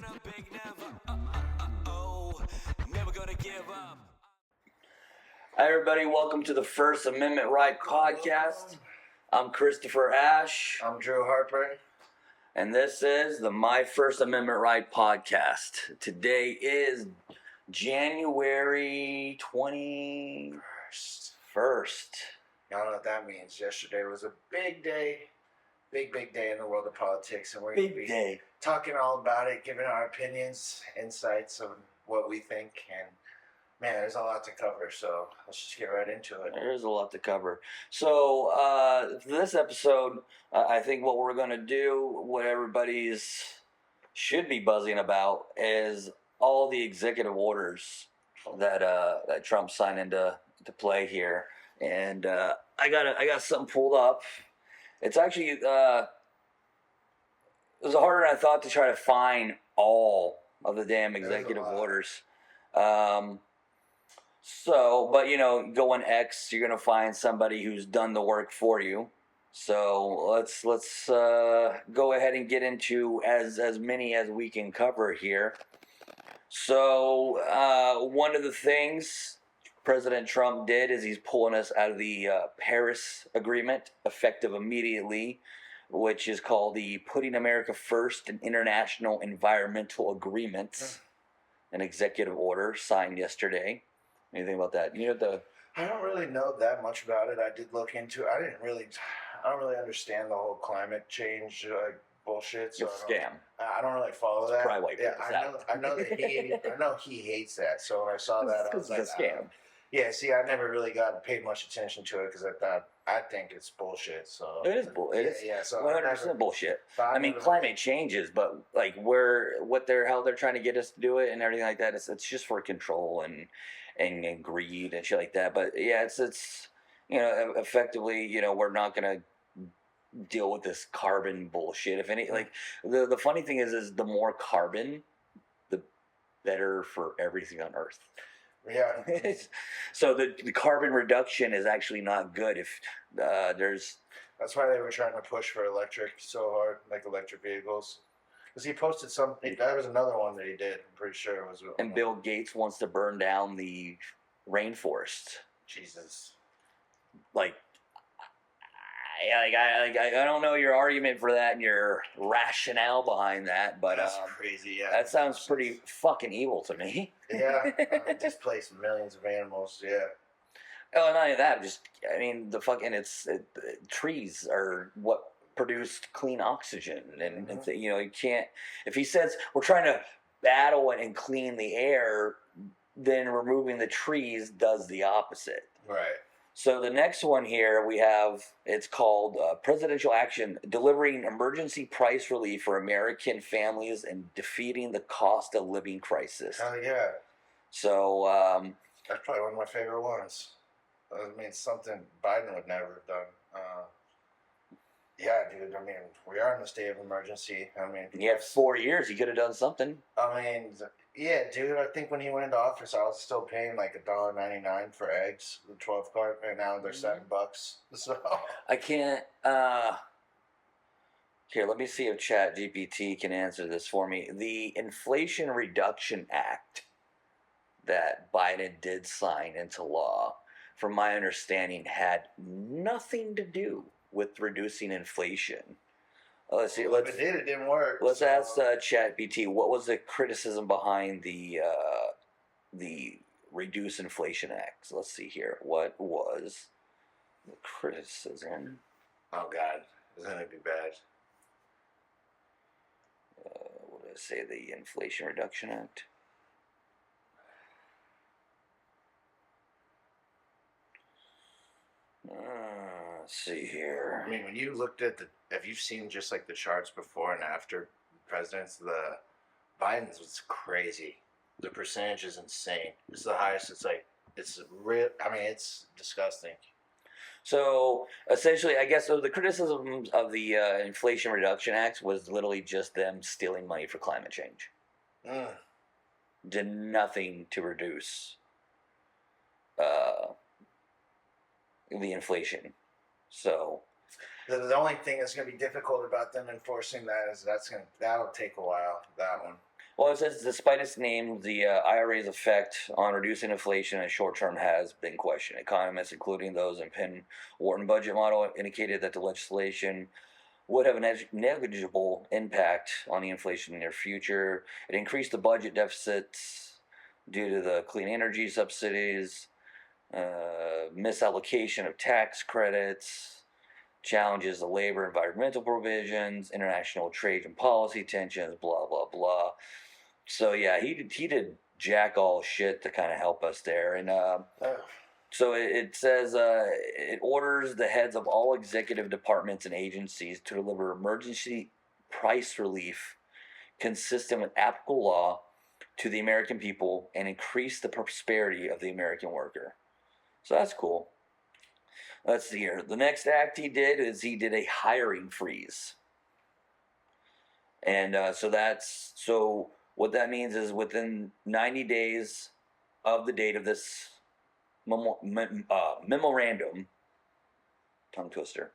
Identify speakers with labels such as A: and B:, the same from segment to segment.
A: a big never. Oh, never gonna give up.
B: Hi, everybody. Welcome to the First Amendment Right podcast. I'm Christopher Ash,
C: I'm Drew Harper.
B: and this is the My First Amendment Right podcast. Today is January 21st.
C: Y'all know what that means. Yesterday was a big day, big day in the world of politics, and we're
B: Big
C: going to be
B: day.
C: talking all about it, giving our opinions, insights on what we think, and man, there's a lot to cover, so let's just get right into it.
B: There's a lot to cover. So, for this episode, I think what we're going to do, what everybody's should be buzzing about, is all the executive orders that Trump signed into play here. And I got something pulled up. It's actually it was harder than I thought to try to find all of the damn executive orders. So, but go on X, you're gonna find somebody who's done the work for you. So let's go ahead and get into as many as we can cover here. So one of the things President Trump did is he's pulling us out of the Paris Agreement, effective immediately, which is called the Putting America First and International Environmental Agreements, an executive order signed yesterday. Anything about that?
C: I don't really know that much about it. I did look into it. I don't really understand the whole climate change bullshit. So
B: It's a scam.
C: I don't really follow that.
B: Probably white people's
C: I know that I know he hates that. So when I saw that, I was like,
B: it's a scam.
C: Yeah, see, I never really paid much attention to it because I think it's bullshit. So
B: It is bullshit.
C: Yeah, so
B: 100% bullshit. I mean, climate changes, but like how they're trying to get us to do it and everything like that. It's just for control and greed and shit like that. But yeah, it's effectively, we're not gonna deal with this carbon bullshit. If any, like the funny thing is the more carbon, the better for everything on Earth.
C: Yeah.
B: So the carbon reduction is actually not good if there's.
C: That's why they were trying to push for electric so hard, like electric vehicles. Because he posted something. That was another one that he did. I'm pretty sure it was.
B: And Bill Gates wants to burn down the rainforest.
C: Jesus.
B: I don't know your argument for that and your rationale behind that, but
C: that's crazy. Yeah,
B: that sounds pretty fucking evil to me.
C: Yeah, displaced millions of animals. Yeah.
B: Oh, not only that, the fucking trees are what produced clean oxygen, and you can't. If he says we're trying to battle and clean the air, then removing the trees does the opposite.
C: Right.
B: So the next one here we have, it's called Presidential Action, Delivering Emergency Price Relief for American Families and Defeating the Cost of Living Crisis.
C: Hell yeah.
B: So
C: that's probably one of my favorite ones. I mean, something Biden would never have done. Yeah, dude. I mean, we are in a state of emergency. I mean,
B: he had 4 years. He could have done something.
C: I mean, yeah, dude. I think when he went into office, I was still paying like $1.99 for eggs, the 12 cart, and now they're $7. So
B: I can't. Here, let me see if ChatGPT can answer this for me. The Inflation Reduction Act that Biden did sign into law, from my understanding, had nothing to do with reducing inflation. Let's see.
C: If it did, it didn't work.
B: Let's ask ChatGPT what was the criticism behind the Reduce Inflation Act. So let's see here. What was the criticism?
C: Oh God, it's gonna be bad.
B: What did I say? The Inflation Reduction Act. Let's see here.
C: I mean, when you looked at have you seen just like the charts before and after presidents? The Biden's was crazy. The percentage is insane. It's the highest. It's real. I mean, it's disgusting.
B: So essentially, I guess the criticism of the Inflation Reduction Act was literally just them stealing money for climate change. Did nothing to reduce the inflation. So
C: the only thing that's going to be difficult about them enforcing that is that'll take a while. That one.
B: Well, it says despite its name, the IRA's effect on reducing inflation in the short term has been questioned. Economists, including those in Penn Wharton budget model, indicated that the legislation would have a negligible impact on the inflation in the near future. It increased the budget deficits due to the clean energy subsidies, misallocation of tax credits, challenges of labor environmental provisions, international trade and policy tensions, blah, blah, blah. So, yeah, he did jack all shit to kind of help us there. And so it says it orders the heads of all executive departments and agencies to deliver emergency price relief consistent with applicable law to the American people and increase the prosperity of the American worker. So that's cool. Let's see here. The next act he did is he did a hiring freeze. And so what that means is within 90 days of the date of this memorandum, tongue twister,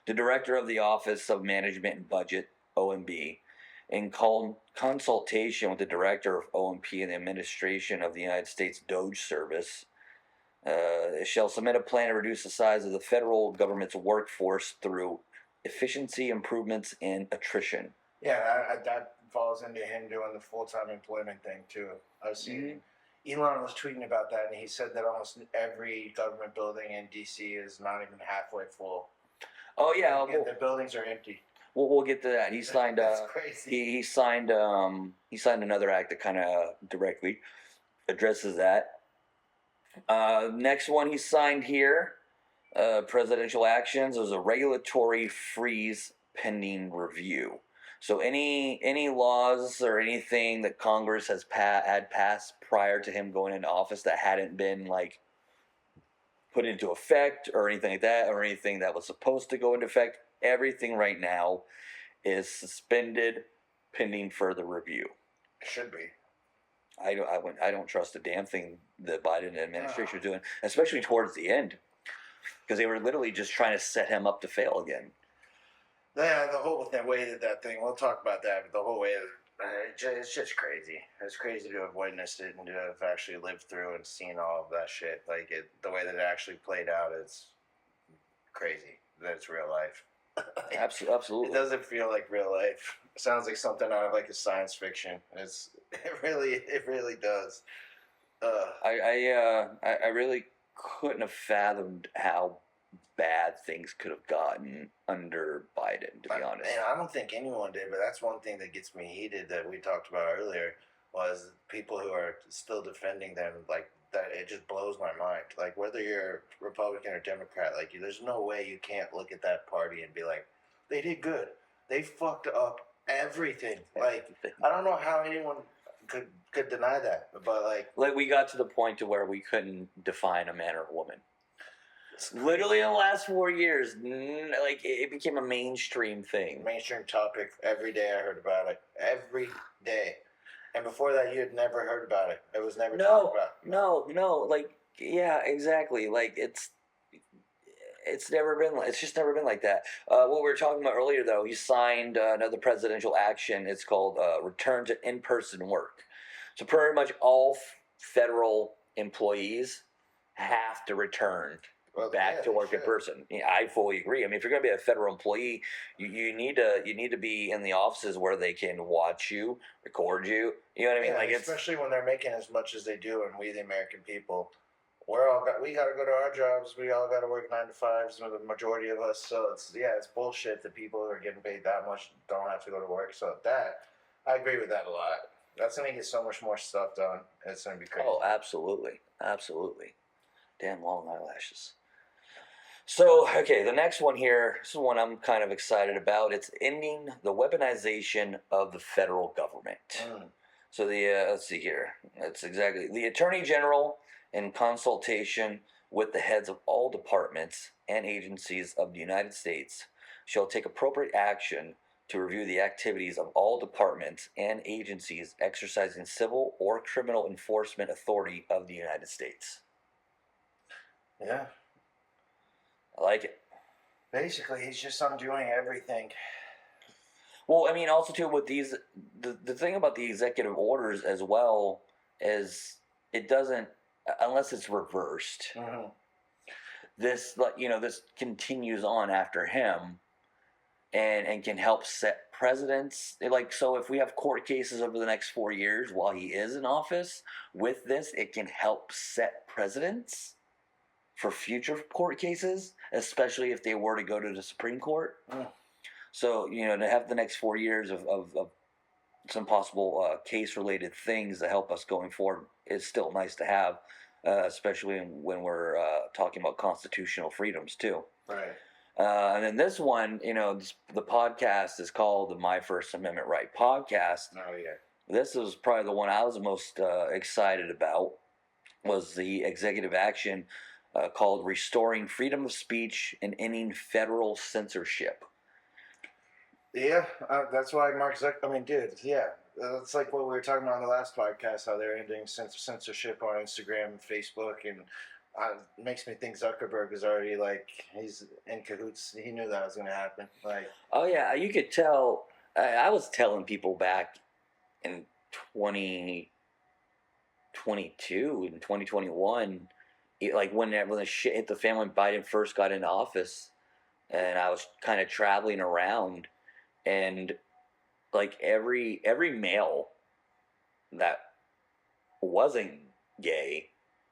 B: the director of the Office of Management and Budget, OMB, in consultation with the director of OMP and the administration of the United States Doge Service, shall submit a plan to reduce the size of the federal government's workforce through efficiency improvements and attrition.
C: Yeah, that falls into him doing the full-time employment thing too. I've seen Elon was tweeting about that, and he said that almost every government building in DC is not even halfway full.
B: Oh yeah,
C: the buildings are empty.
B: We'll get to that. He signed.
C: That's crazy.
B: He signed. He signed another act that kind of directly addresses that. Next one he signed here, presidential actions. There's a regulatory freeze pending review. So any laws or anything that Congress has had passed prior to him going into office that hadn't been like put into effect or anything like that, or anything that was supposed to go into effect, everything right now is suspended pending further review.
C: It should be.
B: I don't trust a damn thing the Biden administration is doing, especially towards the end, because they were literally just trying to set him up to fail again.
C: Yeah, the whole way that thing. We'll talk about that, but the whole way it's just crazy. It's crazy to have witnessed it and to have actually lived through and seen all of that shit. Like the way that it actually played out is crazy. That it's real life.
B: Absolutely.
C: It doesn't feel like real life. It sounds like something out of like a science fiction. It really does.
B: I really couldn't have fathomed how bad things could have gotten under Biden, to be honest.
C: And I don't think anyone did, but that's one thing that gets me heated that we talked about earlier was people who are still defending them, like that. It just blows my mind. Like whether you're Republican or Democrat, like there's no way you can't look at that party and be like, they did good. They fucked up everything. Like I don't know how anyone could deny that, but like
B: we got to the point to where we couldn't define a man or a woman. Literally in the last 4 years, like it became a mainstream thing.
C: Mainstream topic. Every day I heard about it. Every day. And before that, you had never heard about it. It was never talked about.
B: No. Like, yeah, exactly. Like it's never been. It's just never been like that. What we were talking about earlier, though, he signed another presidential action. It's called Return to In-Person Work. So pretty much all federal employees have to return back to work in person. Yeah, I fully agree. I mean, if you're going to be a federal employee, you need to be in the offices where they can watch you, record you. You know what I mean?
C: Yeah,
B: like
C: especially when they're making as much as they do, and we, the American people, we got to go to our jobs. We all got to work 9 to 5s. The majority of us. So it's bullshit that people who are getting paid that much don't have to go to work. So I agree with that a lot. That's going to get so much more stuff done. It's going to be crazy.
B: Oh, absolutely. Damn long eyelashes. So, okay, the next one here, this is one I'm kind of excited about. It's ending the weaponization of the federal government. So let's see here. That's exactly the Attorney General, in consultation with the heads of all departments and agencies of the United States, shall take appropriate action to review the activities of all departments and agencies exercising civil or criminal enforcement authority of the United States.
C: Yeah.
B: I like it.
C: Basically, he's just undoing everything.
B: Well, I mean, also too with these, the thing about the executive orders as well is it doesn't unless it's reversed.
C: Mm-hmm.
B: This this continues on after him, and can help set precedents. Like so, if we have court cases over the next 4 years while he is in office, with this, it can help set precedents for future court cases, especially if they were to go to the Supreme Court.
C: Mm.
B: So, to have the next 4 years of some possible case related things to help us going forward is still nice to have, especially when we're talking about constitutional freedoms, too.
C: Right.
B: And then this one, the podcast is called the My First Amendment Right podcast.
C: Oh, yeah.
B: This was probably the one I was most excited about, was the executive action called Restoring Freedom of Speech and Ending Federal Censorship.
C: Yeah, that's why Mark Zuckerberg. I mean, dude, yeah, it's like what we were talking about on the last podcast, how they're ending censorship on Instagram and Facebook, and it makes me think Zuckerberg is already like he's in cahoots. He knew that was going to happen. Like,
B: oh yeah, you could tell. I was telling people back in 2022 and 2021, like when the shit hit the fan when Biden first got into office, and I was kind of traveling around. And like every male that wasn't gay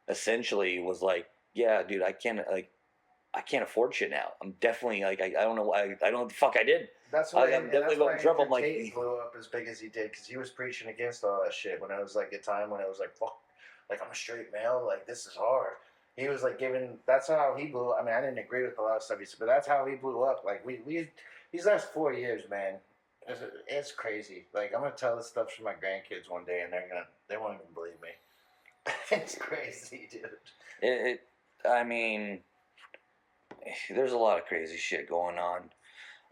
B: essentially was like, yeah, dude, I can't afford shit now. I'm definitely like, I don't know why, I don't know what the fuck I did.
C: that's why
B: I'm definitely voting Trump. I'm like,
C: Tate blew up as big as he did because he was preaching against all that shit when it was like a time when it was like, fuck, like I'm a straight male, like this is hard. He was like that's how he blew up. I mean, I didn't agree with a lot of stuff he said, but that's how he blew up. Like we these last 4 years, man, it's crazy. Like I'm gonna tell this stuff to my grandkids one day, and they won't even believe me. It's crazy, dude.
B: I mean, there's a lot of crazy shit going on.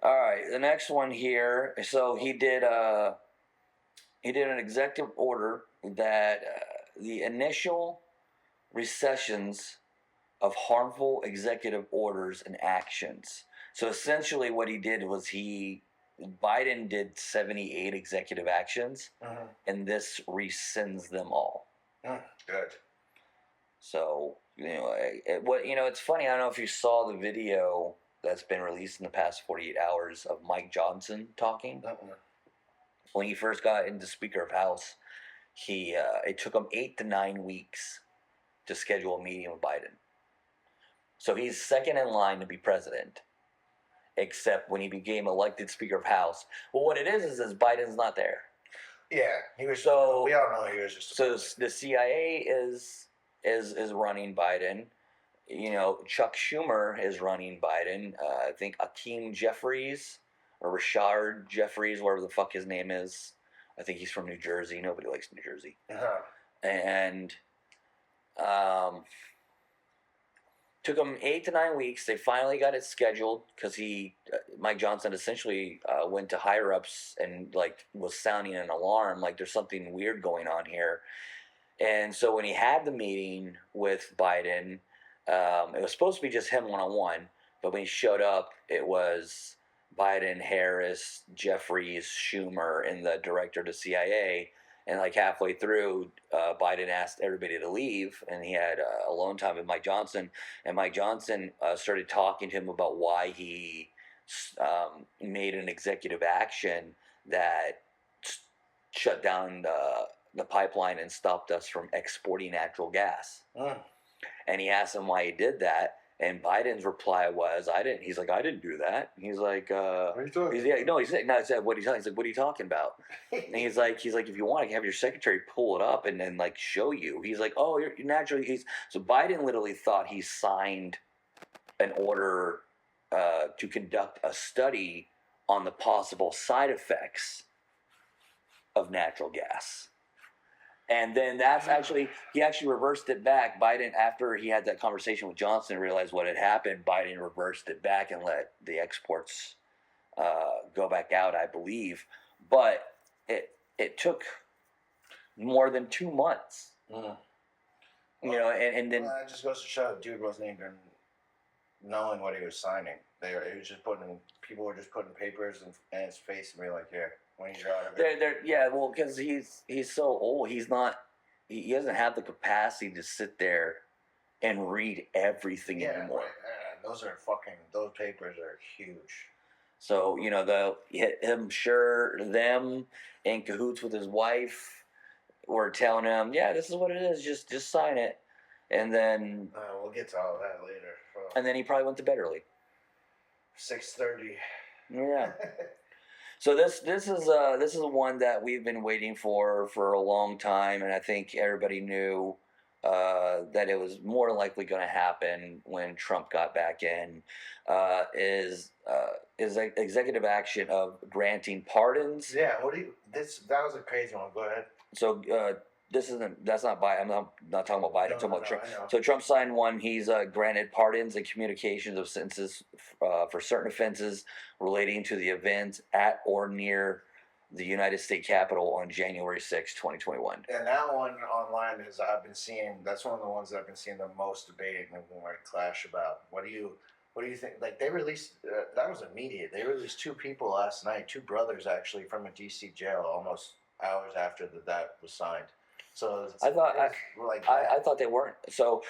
B: All right, the next one here. So he did an executive order that the initial recessions of harmful executive orders and actions. So essentially, what he did was Biden did 78 executive actions, and this rescinds them all.
C: Good.
B: So it's funny. I don't know if you saw the video that's been released in the past 48 hours of Mike Johnson talking. When he first got into Speaker of House, it took him 8 to 9 weeks to schedule a meeting with Biden. So he's second in line to be president, except when he became elected Speaker of House. Well, what it is Biden's not there.
C: Yeah, he was.
B: So
C: we all know he was just.
B: So the CIA is running Biden. Chuck Schumer is running Biden. I think Akeem Jeffries or Rashard Jeffries, whatever the fuck his name is. I think he's from New Jersey. Nobody likes New Jersey. And took them 8 to 9 weeks. They finally got it scheduled because Mike Johnson essentially went to higher ups and like was sounding an alarm, like there's something weird going on here. And so when he had the meeting with Biden, it was supposed to be just him one-on-one, but when he showed up, it was Biden, Harris, Jeffries, Schumer, and the director of the CIA. And like halfway through, Biden asked everybody to leave, and he had alone time with Mike Johnson. And Mike Johnson started talking to him about why he made an executive action that shut down the pipeline and stopped us from exporting natural gas. And he asked him why he did that. And Biden's reply was, "I didn't." He's like, "I didn't do that." He's like,
C: "What are you talking?"
B: I said, "What are you talking?" He's like, "What are you talking about?" And he's like, "If you want, I can have your secretary pull it up and then like show you." He's like, "Oh, you're naturally." So Biden literally thought he signed an order to conduct a study on the possible side effects of natural gas. And then he actually reversed it back. Biden, after he had that conversation with Johnson and realized what had happened, Biden reversed it back and let the exports go back out, I believe. But it took more than 2 months. And then...
C: Well, that just goes to show the dude wasn't even knowing what he was signing. He was just people were just putting papers in his face and be like, here, when you draw it.
B: Yeah, well, because he's so old, he doesn't have the capacity to sit there and read everything anymore.
C: Right. Those papers are huge.
B: So them in cahoots with his wife were telling him, yeah, this is what it is, just sign it, and then
C: we'll get to all that later.
B: and then he probably went to bed early.
C: 6:30.
B: Yeah. So this is one that we've been waiting for a long time, and I think everybody knew that it was more likely going to happen when Trump got back in. Is executive action of granting pardons.
C: Yeah. That was a crazy one. Go ahead.
B: So that's not Biden. I'm not talking about Biden. I'm talking about Trump. So Trump signed one. He's granted pardons and communications of sentences for certain offenses relating to the events at or near the United States Capitol on January 6, 2021.
C: And that one online that's one of the ones that I've been seeing the most debate and like clash about. What do you think? Like they released, that was immediate. They released two people last night, two brothers actually from a DC jail almost hours after that was signed. So
B: I thought they weren't. So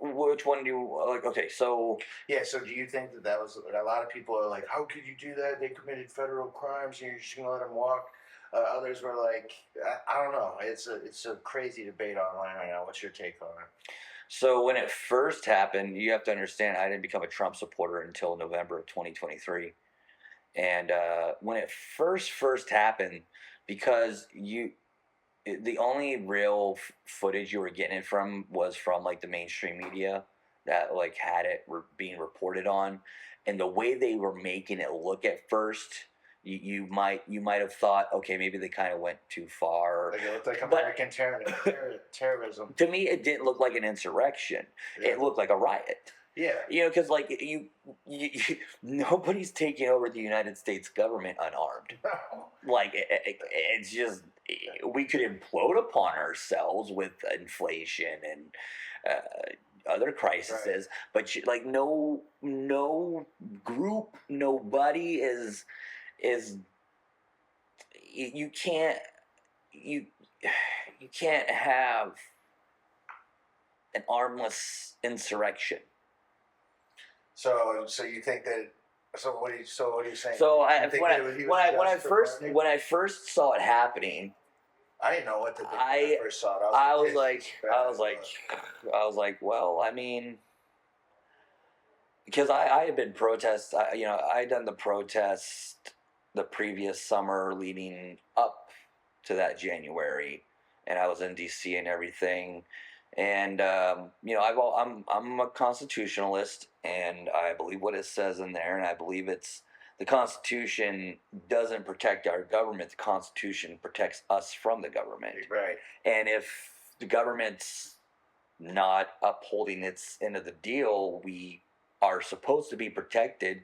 B: which one do you like? Okay, so
C: yeah. So do you think that was a lot of people are like, how could you do that? They committed federal crimes, and you're just gonna let them walk? Others were like, I don't know. It's a crazy debate online right now. What's your take on it?
B: So when it first happened, you have to understand, I didn't become a Trump supporter until November of 2023, and when it first happened, because the only real footage you were getting it from was from like the mainstream media that like had it being reported on, and the way they were making it look at first, you might have thought, okay, maybe they kind of went too far.
C: Like it looked like American terrorism.
B: To me, it didn't look like an insurrection. Yeah. It looked like a riot.
C: Yeah,
B: because like you nobody's taking over the United States government unarmed. No. Like it's just, we could implode upon ourselves with inflation and other crises, right. But like no group, nobody is you can't have an armless insurrection.
C: So you think that? So what are you saying?
B: So when I first saw it happening,
C: I didn't know what to think when I first saw it. I
B: was like, well, I mean, because I had been protest. I had done the protest the previous summer leading up to that January, and I was in DC and everything. And I'm a constitutionalist, and I believe what it says in there, and I believe it's the Constitution doesn't protect our government. The Constitution protects us from the government.
C: Right.
B: And if the government's not upholding its end of the deal, we are supposed to be protected,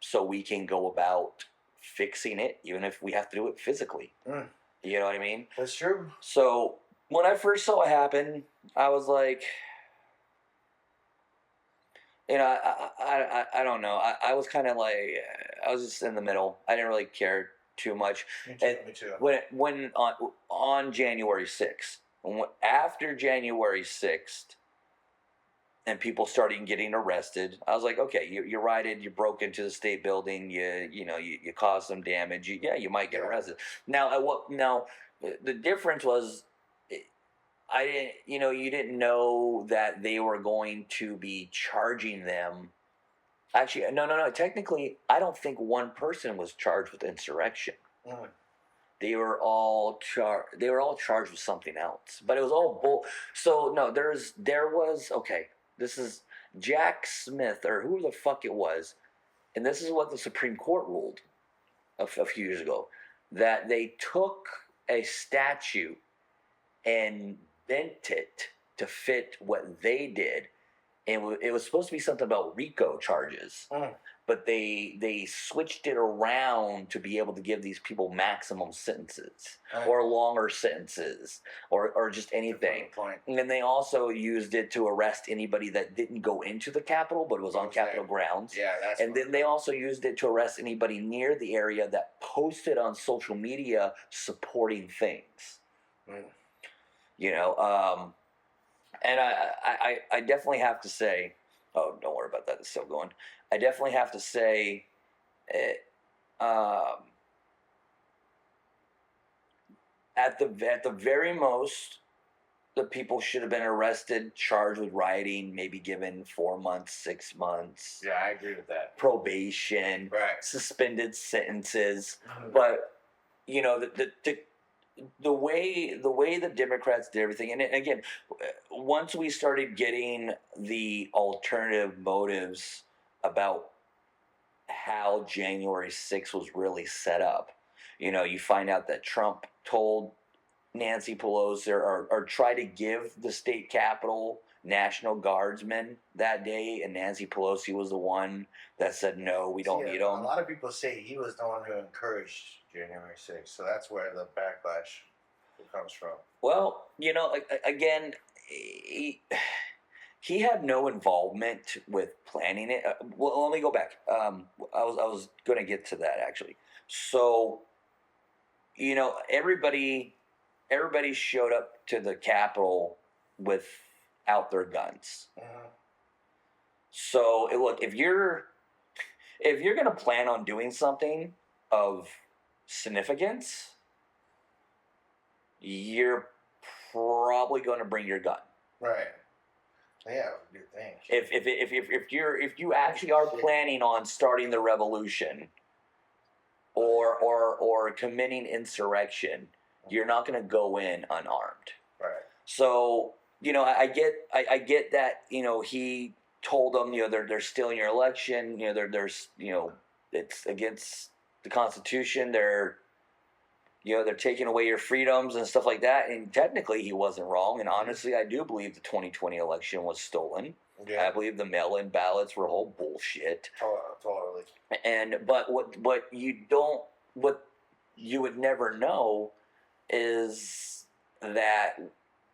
B: so we can go about fixing it, even if we have to do it physically. Mm. You know what I mean?
C: That's true.
B: So when I first saw it happen, I was like, I don't know. I was kind of like, I was just in the middle. I didn't really care too much.
C: Me too.
B: When on January 6th, after January 6th, and people started getting arrested, I was like, okay, you rioted, you broke into the state building, you caused some damage. You might get arrested. Now the difference was, you didn't know that they were going to be charging them. Actually, no. Technically, I don't think one person was charged with insurrection. Mm. They were all charged with something else. But it was all bull. So no, there was okay. This is Jack Smith or who the fuck it was, and this is what the Supreme Court ruled a few years ago, that they took a statute and bent it to fit what they did, and it was supposed to be something about RICO charges. but they switched it around to be able to give these people maximum sentences or longer sentences or just anything. And then they also used it to arrest anybody that didn't go into the Capitol but was on Capitol grounds.
C: Yeah, that's.
B: And then they also used it to arrest anybody near the area that posted on social media supporting things. You know, and I definitely have to say, oh, don't worry about that. It's still going. I definitely have to say, at the very most, the people should have been arrested, charged with rioting, maybe given 4 months, 6 months.
C: Yeah, I agree with that.
B: Probation,
C: right?
B: Suspended sentences, but you know the way the Democrats did everything, and again, once we started getting the alternative motives about how January 6th was really set up, you know, you find out that Trump told Nancy Pelosi or tried to give the state capitol National Guardsmen that day, and Nancy Pelosi was the one that said, no, we don't need them.
C: A lot of people say he was the one who encouraged January 6th, so that's where the backlash comes from.
B: Well, you know, again, he had no involvement with planning it. Well, let me go back. I was going to get to that, actually. So, you know, everybody showed up to the Capitol without their guns. So, look, if you're going to plan on doing something of significance, you're probably going to bring your gun.
C: Right. Yeah, good thing.
B: If you actually are planning on starting the revolution or committing insurrection, you're not going to go in unarmed.
C: Right.
B: So, you know, I get that, you know, he told them, you know, they're stealing your election, you know, there's you know, it's against the Constitution, they're taking away your freedoms and stuff like that. And technically, he wasn't wrong. And honestly, I do believe the 2020 election was stolen. Yeah. I believe the mail-in ballots were whole bullshit.
C: Totally.
B: But what you would never know is that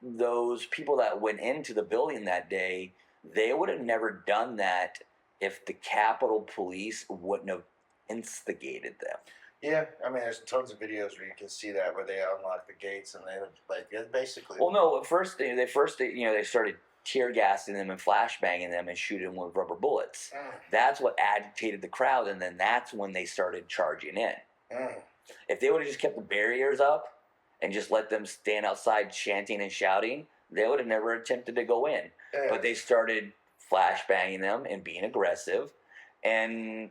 B: those people that went into the building that day, they would have never done that if the Capitol Police wouldn't have instigated them.
C: Yeah, I mean, there's tons of videos where you can see that, where they unlock the gates and they basically.
B: Well, no, first they started tear gassing them and flashbanging them and shooting them with rubber bullets. That's what agitated the crowd, and then that's when they started charging in. If they would have just kept the barriers up and just let them stand outside chanting and shouting, they would have never attempted to go in. But they started flashbanging them and being aggressive, and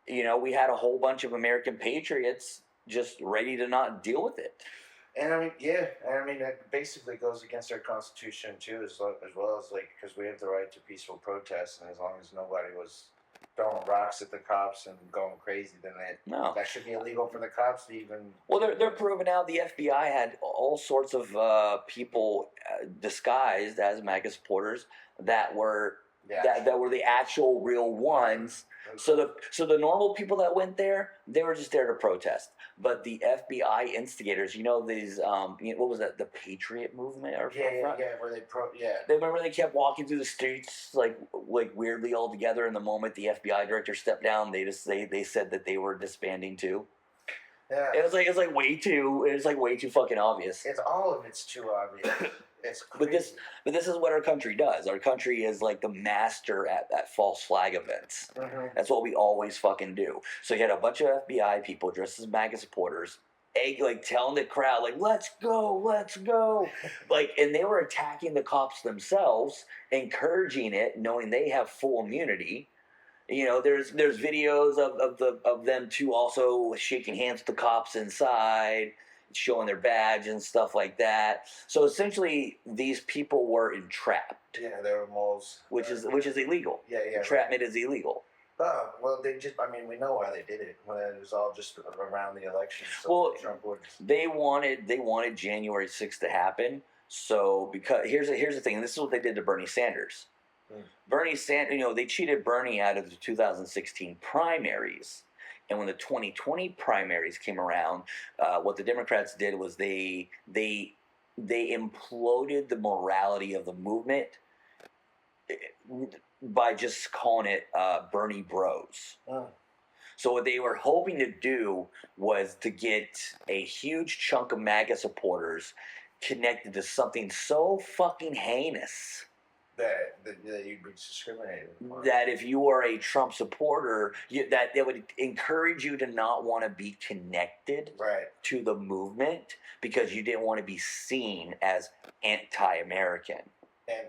B: you know, we had a whole bunch of American patriots just ready to not deal with it.
C: And I mean, yeah, and I mean, that basically goes against our Constitution too, as well as like, because we have the right to peaceful protest, and as long as nobody was throwing rocks at the cops and going crazy, then that should be illegal for the cops to even.
B: Well, they're proving out the FBI had all sorts of people disguised as MAGA supporters that were that were the actual real ones. So the normal people that went there, they were just there to protest. But the FBI instigators, you know, these what was that, the Patriot movement or They remember they kept walking through the streets like weirdly all together, and the moment the FBI director stepped down, they said that they were disbanding too.
C: Yeah.
B: It was way too fucking obvious.
C: It's all of it's too obvious. It's crazy.
B: But this is what our country does. Our country is like the master at false flag events. That's what we always fucking do. So you had a bunch of FBI people dressed as MAGA supporters, telling the crowd, let's go. And they were attacking the cops themselves, encouraging it, knowing they have full immunity. You know, there's videos of them too, also shaking hands with the cops inside, showing their badge and stuff like that. So essentially, these people were entrapped.
C: Yeah, they were moles.
B: Which is illegal.
C: Yeah.
B: Entrapment is illegal.
C: Well, we know why they did it. When it was all just around the election. So
B: well,
C: Trump would.
B: They wanted January 6th to happen. So because here's the thing. This is what they did to Bernie Sanders. Bernie Sanders, they cheated Bernie out of the 2016 primaries. And when the 2020 primaries came around, what the Democrats did was they imploded the morality of the movement by just calling it Bernie Bros. So what they were hoping to do was to get a huge chunk of MAGA supporters connected to something so fucking heinous
C: that you'd be discriminated for.
B: that if you are a Trump supporter, that it would encourage you to not want to be connected to the movement because you didn't want to be seen as anti-American.
C: And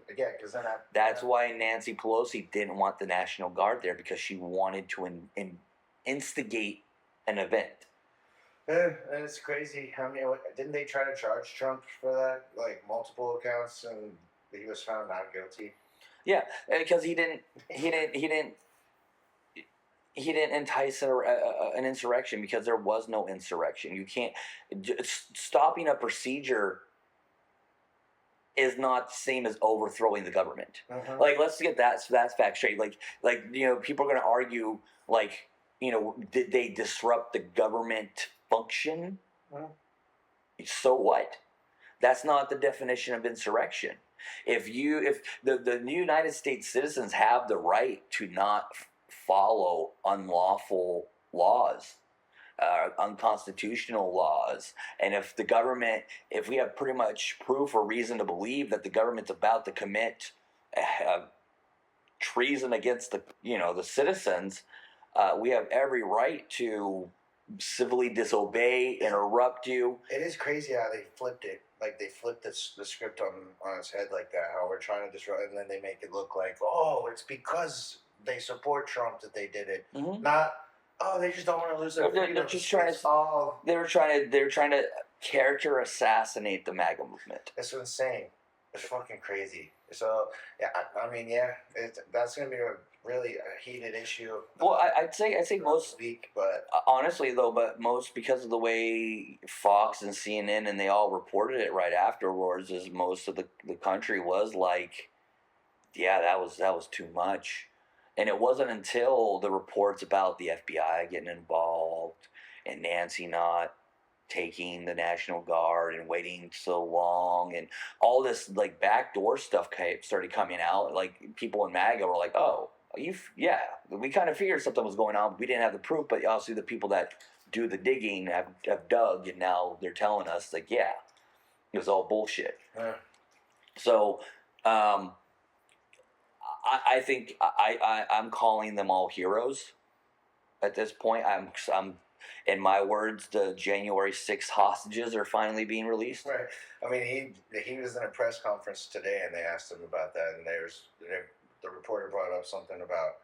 C: because then
B: that's why Nancy Pelosi didn't want the National Guard there, because she wanted to instigate an event.
C: And it's crazy. I mean, didn't they try to charge Trump for that, like multiple accounts, and he was found not guilty?
B: Yeah, because he didn't entice an insurrection, because there was no insurrection. You can't stopping a procedure is not the same as overthrowing the government. Like, let's get that's fact straight. Like people are going to argue, like, did they disrupt the government function? So what? That's not the definition of insurrection. If the United States citizens have the right to not follow unlawful laws, unconstitutional laws, and if we have pretty much proof or reason to believe that the government's about to commit treason against the citizens, we have every right to civilly disobey, interrupt you.
C: It is crazy how they flipped it. Like, they flipped the script on its head like that, how we're trying to disrupt, and then they make it look like, oh, it's because they support Trump that they did it. Not, oh, they just don't want to lose their freedom.
B: They're just trying to. They're trying to character assassinate the MAGA movement.
C: It's insane. It's fucking crazy. So that's gonna be a really heated issue.
B: Well, I'd say most
C: week, but
B: honestly though, most, because of the way Fox and CNN and they all reported it right afterwards, is most of the country was like, yeah, that was too much. And it wasn't until the reports about the FBI getting involved and Nancy not taking the National Guard and waiting so long and all this like backdoor stuff started coming out. Like, people in MAGA were like, oh, we kind of figured something was going on. We didn't have the proof, but obviously the people that do the digging have dug, and now they're telling us, like, yeah, it was all bullshit. So I think I'm calling them all heroes at this point. I'm in my words, the January 6th hostages are finally being released.
C: Right. I mean, he was in a press conference today, and they asked him about that, and the reporter brought up something about,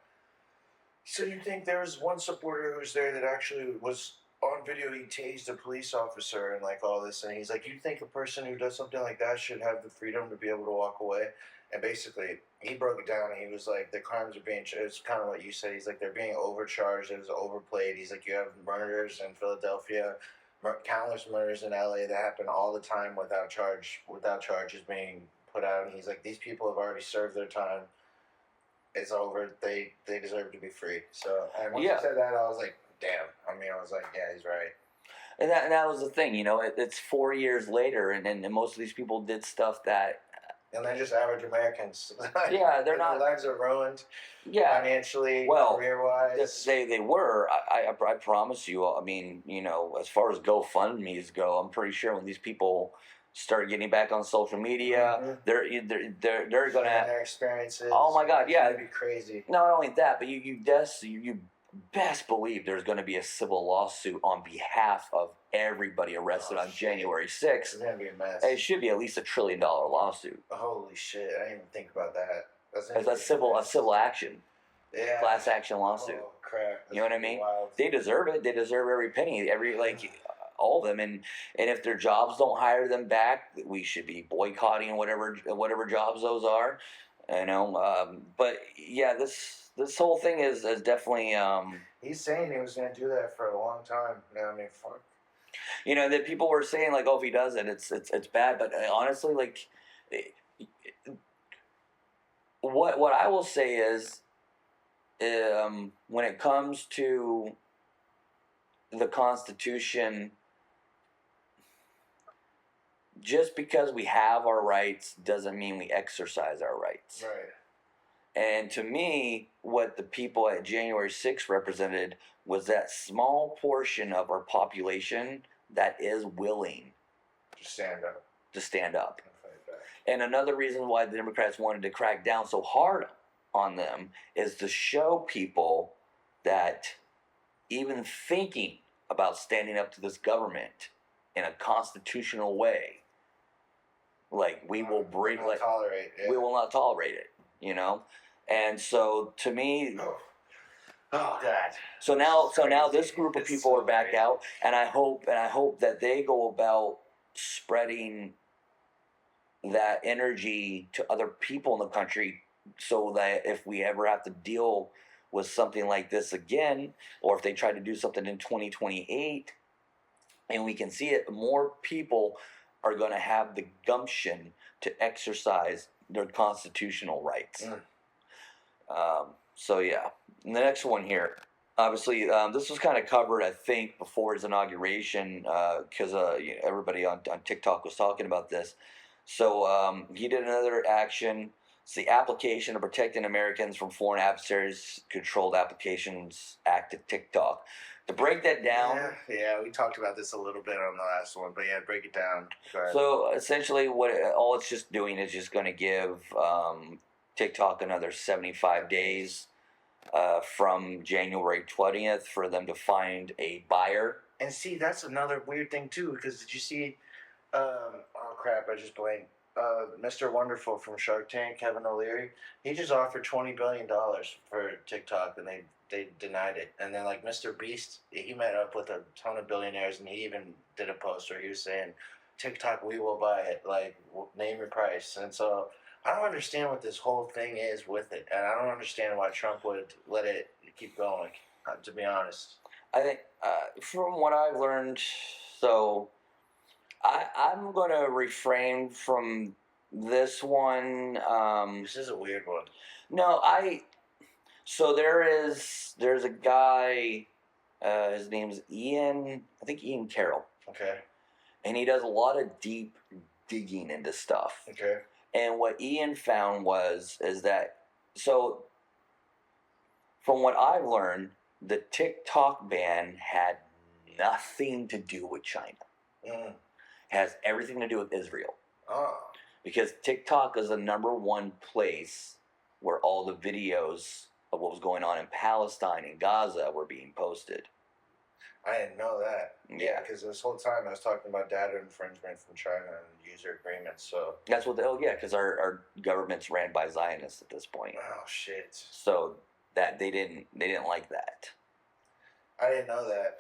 C: so you think there was one supporter who was there that actually was on video, he tased a police officer and like all this, and he's like, you think a person who does something like that should have the freedom to be able to walk away? And basically, he broke it down, and he was like, the crimes are being, it's kind of what you said, he's like, they're being overcharged, it was overplayed. He's like, you have murders in Philadelphia, countless murders in LA that happen all the time without charges being put out, and he's like, these people have already served their time, it's over, they deserve to be free. So, and once he said that, I was like, damn. I mean, I was like, yeah, he's right.
B: And that was the thing, it's 4 years later, and most of these people did stuff that...
C: And they're just average Americans.
B: Yeah, they're not...
C: Their lives are ruined. Yeah. Financially, career-wise.
B: They were. I promise you, I mean, as far as GoFundMe's go, I'm pretty sure when these people start getting back on social media, they're going to...
C: their experiences.
B: Oh, my God, yeah.
C: It'd be crazy.
B: Not only that, but you best believe there's going to be a civil lawsuit on behalf of everybody arrested on January 6th.
C: It's going to be a mess.
B: It should be at least $1 trillion lawsuit.
C: Holy shit! I didn't even think about that.
B: It's a civil action.
C: Yeah.
B: Class action lawsuit.
C: Oh crap!
B: You know what I mean?
C: Wild.
B: They deserve it. They deserve every penny. All of them. And if their jobs don't hire them back, we should be boycotting whatever jobs those are. But yeah, this whole thing is definitely.
C: He's saying he was going to do that for a long time. I mean, fuck.
B: That people were saying, like, oh, if he does it, it's bad. But honestly, like, what I will say is, when it comes to the Constitution, just because we have our rights doesn't mean we exercise our rights.
C: Right.
B: And to me, what the people at January 6th represented was that small portion of our population that is willing
C: Just stand up
B: to stand up.
C: and fight back.
B: And another reason why the Democrats wanted to crack down so hard on them is to show people that even thinking about standing up to this government in a constitutional way, like we will bring,
C: Not
B: like
C: tolerate it.
B: we will not tolerate it, you know. And so to me,
C: Oh God.
B: so now this
C: Crazy.
B: group of
C: It's
B: people
C: so
B: are back
C: crazy.
B: out, and I hope that they go about spreading that energy to other people in the country, so that if we ever have to deal with something like this again, or if they try to do something in 2028 and we can see it, more people are going to have the gumption to exercise their constitutional rights. So yeah, and the next one here, obviously, this was kind of covered, I think, before his inauguration, because everybody on TikTok was talking about this. So he did another action. It's the Application of Protecting Americans from Foreign Adversaries Controlled Applications Act of TikTok. To break that down,
C: Yeah, we talked about this a little bit on the last one, but yeah, break it down. Go ahead.
B: so essentially, all it's just doing is just going to give TikTok another 75 days from January 20th for them to find a buyer.
C: And see, that's another weird thing too, because did you see? Oh crap! I just blanked. Mr. Wonderful from Shark Tank, Kevin O'Leary, he just offered $20 billion for TikTok, and they denied it. And then like Mr. Beast, he met up with a ton of billionaires, and he even did a post where he was saying, TikTok, we will buy it. Like, name your price. And so I don't understand what this whole thing is with it, and I don't understand why Trump would let it keep going. To be honest.
B: I think from what I've learned, so I'm going to refrain from this one.
C: This is a weird one.
B: No, so there's a guy, his name's Ian, I think Ian Carroll,
C: Okay.
B: and he does a lot of deep digging into stuff.
C: Okay.
B: And what Ian found is that, so from what I've learned, the TikTok ban had nothing to do with China.
C: Mm.
B: Has everything to do with Israel.
C: Oh.
B: Because TikTok is the number one place where all the videos of what was going on in Palestine and Gaza were being posted.
C: I didn't know that.
B: Yeah.
C: Because this whole time I was talking about data infringement from China and user agreements. So.
B: That's what because our government's ran by Zionists at this point.
C: Oh shit.
B: So that they didn't like that.
C: I didn't know that.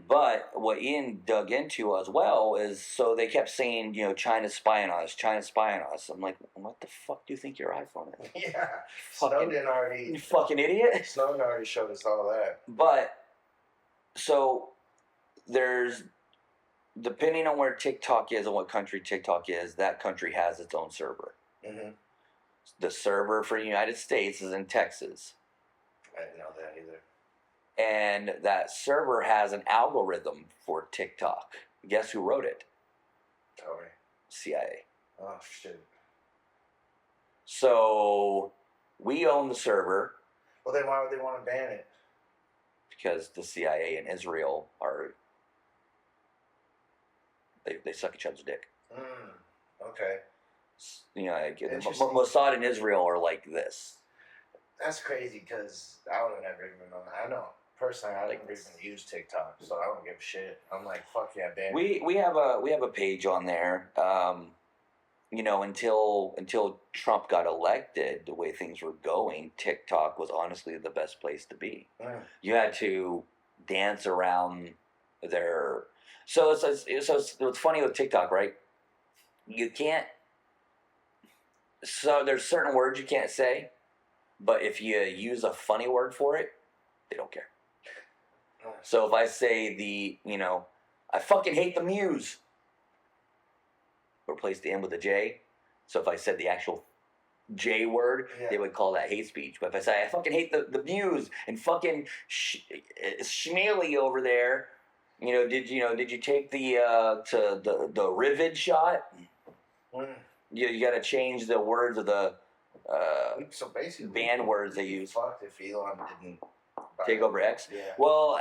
B: But what Ian dug into as well is, so they kept saying, China's spying on us, China's spying on us. I'm like, what the fuck do you think your iPhone is?
C: Yeah.
B: Fucking,
C: Snowden already.
B: you fucking idiot.
C: Snowden already showed us all that.
B: But, so, there's, depending on where TikTok is and what country TikTok is, that country has its own server.
C: Mm-hmm.
B: The server for the United States is in Texas.
C: I didn't know that either.
B: And that server has an algorithm for TikTok. Guess who wrote it?
C: Tell me.
B: CIA.
C: Oh shit.
B: So we own the server
C: Well, then why would they want to ban it?
B: because the CIA and Israel are they suck each other's dick.
C: Okay.
B: Like,
C: Interesting.
B: Mossad and Israel are like this.
C: That's crazy because I would have never even known that. I know. Personally, I
B: Like-
C: never even use TikTok, so I don't give a shit. I'm like, fuck yeah, ban it.
B: We have a page on there. Until Trump got elected, the way things were going, TikTok was honestly the best place to be.
C: Mm.
B: You had to dance around their. So it's funny with TikTok, right? You can't. So there's certain words you can't say, but if you use a funny word for it, they don't care. So if I say I fucking hate the Muse, replace the M with a J. So if I said the actual J word,
C: Yeah.
B: they would call that hate speech. But if I say I fucking hate the Muse and fucking Schmeely over there, did you take the to the Rivid shot?
C: Mm.
B: You got to change the words of the
C: So basically,
B: band words they use.
C: Fucked if Elon didn't
B: Take over X.
C: Yeah.
B: Well,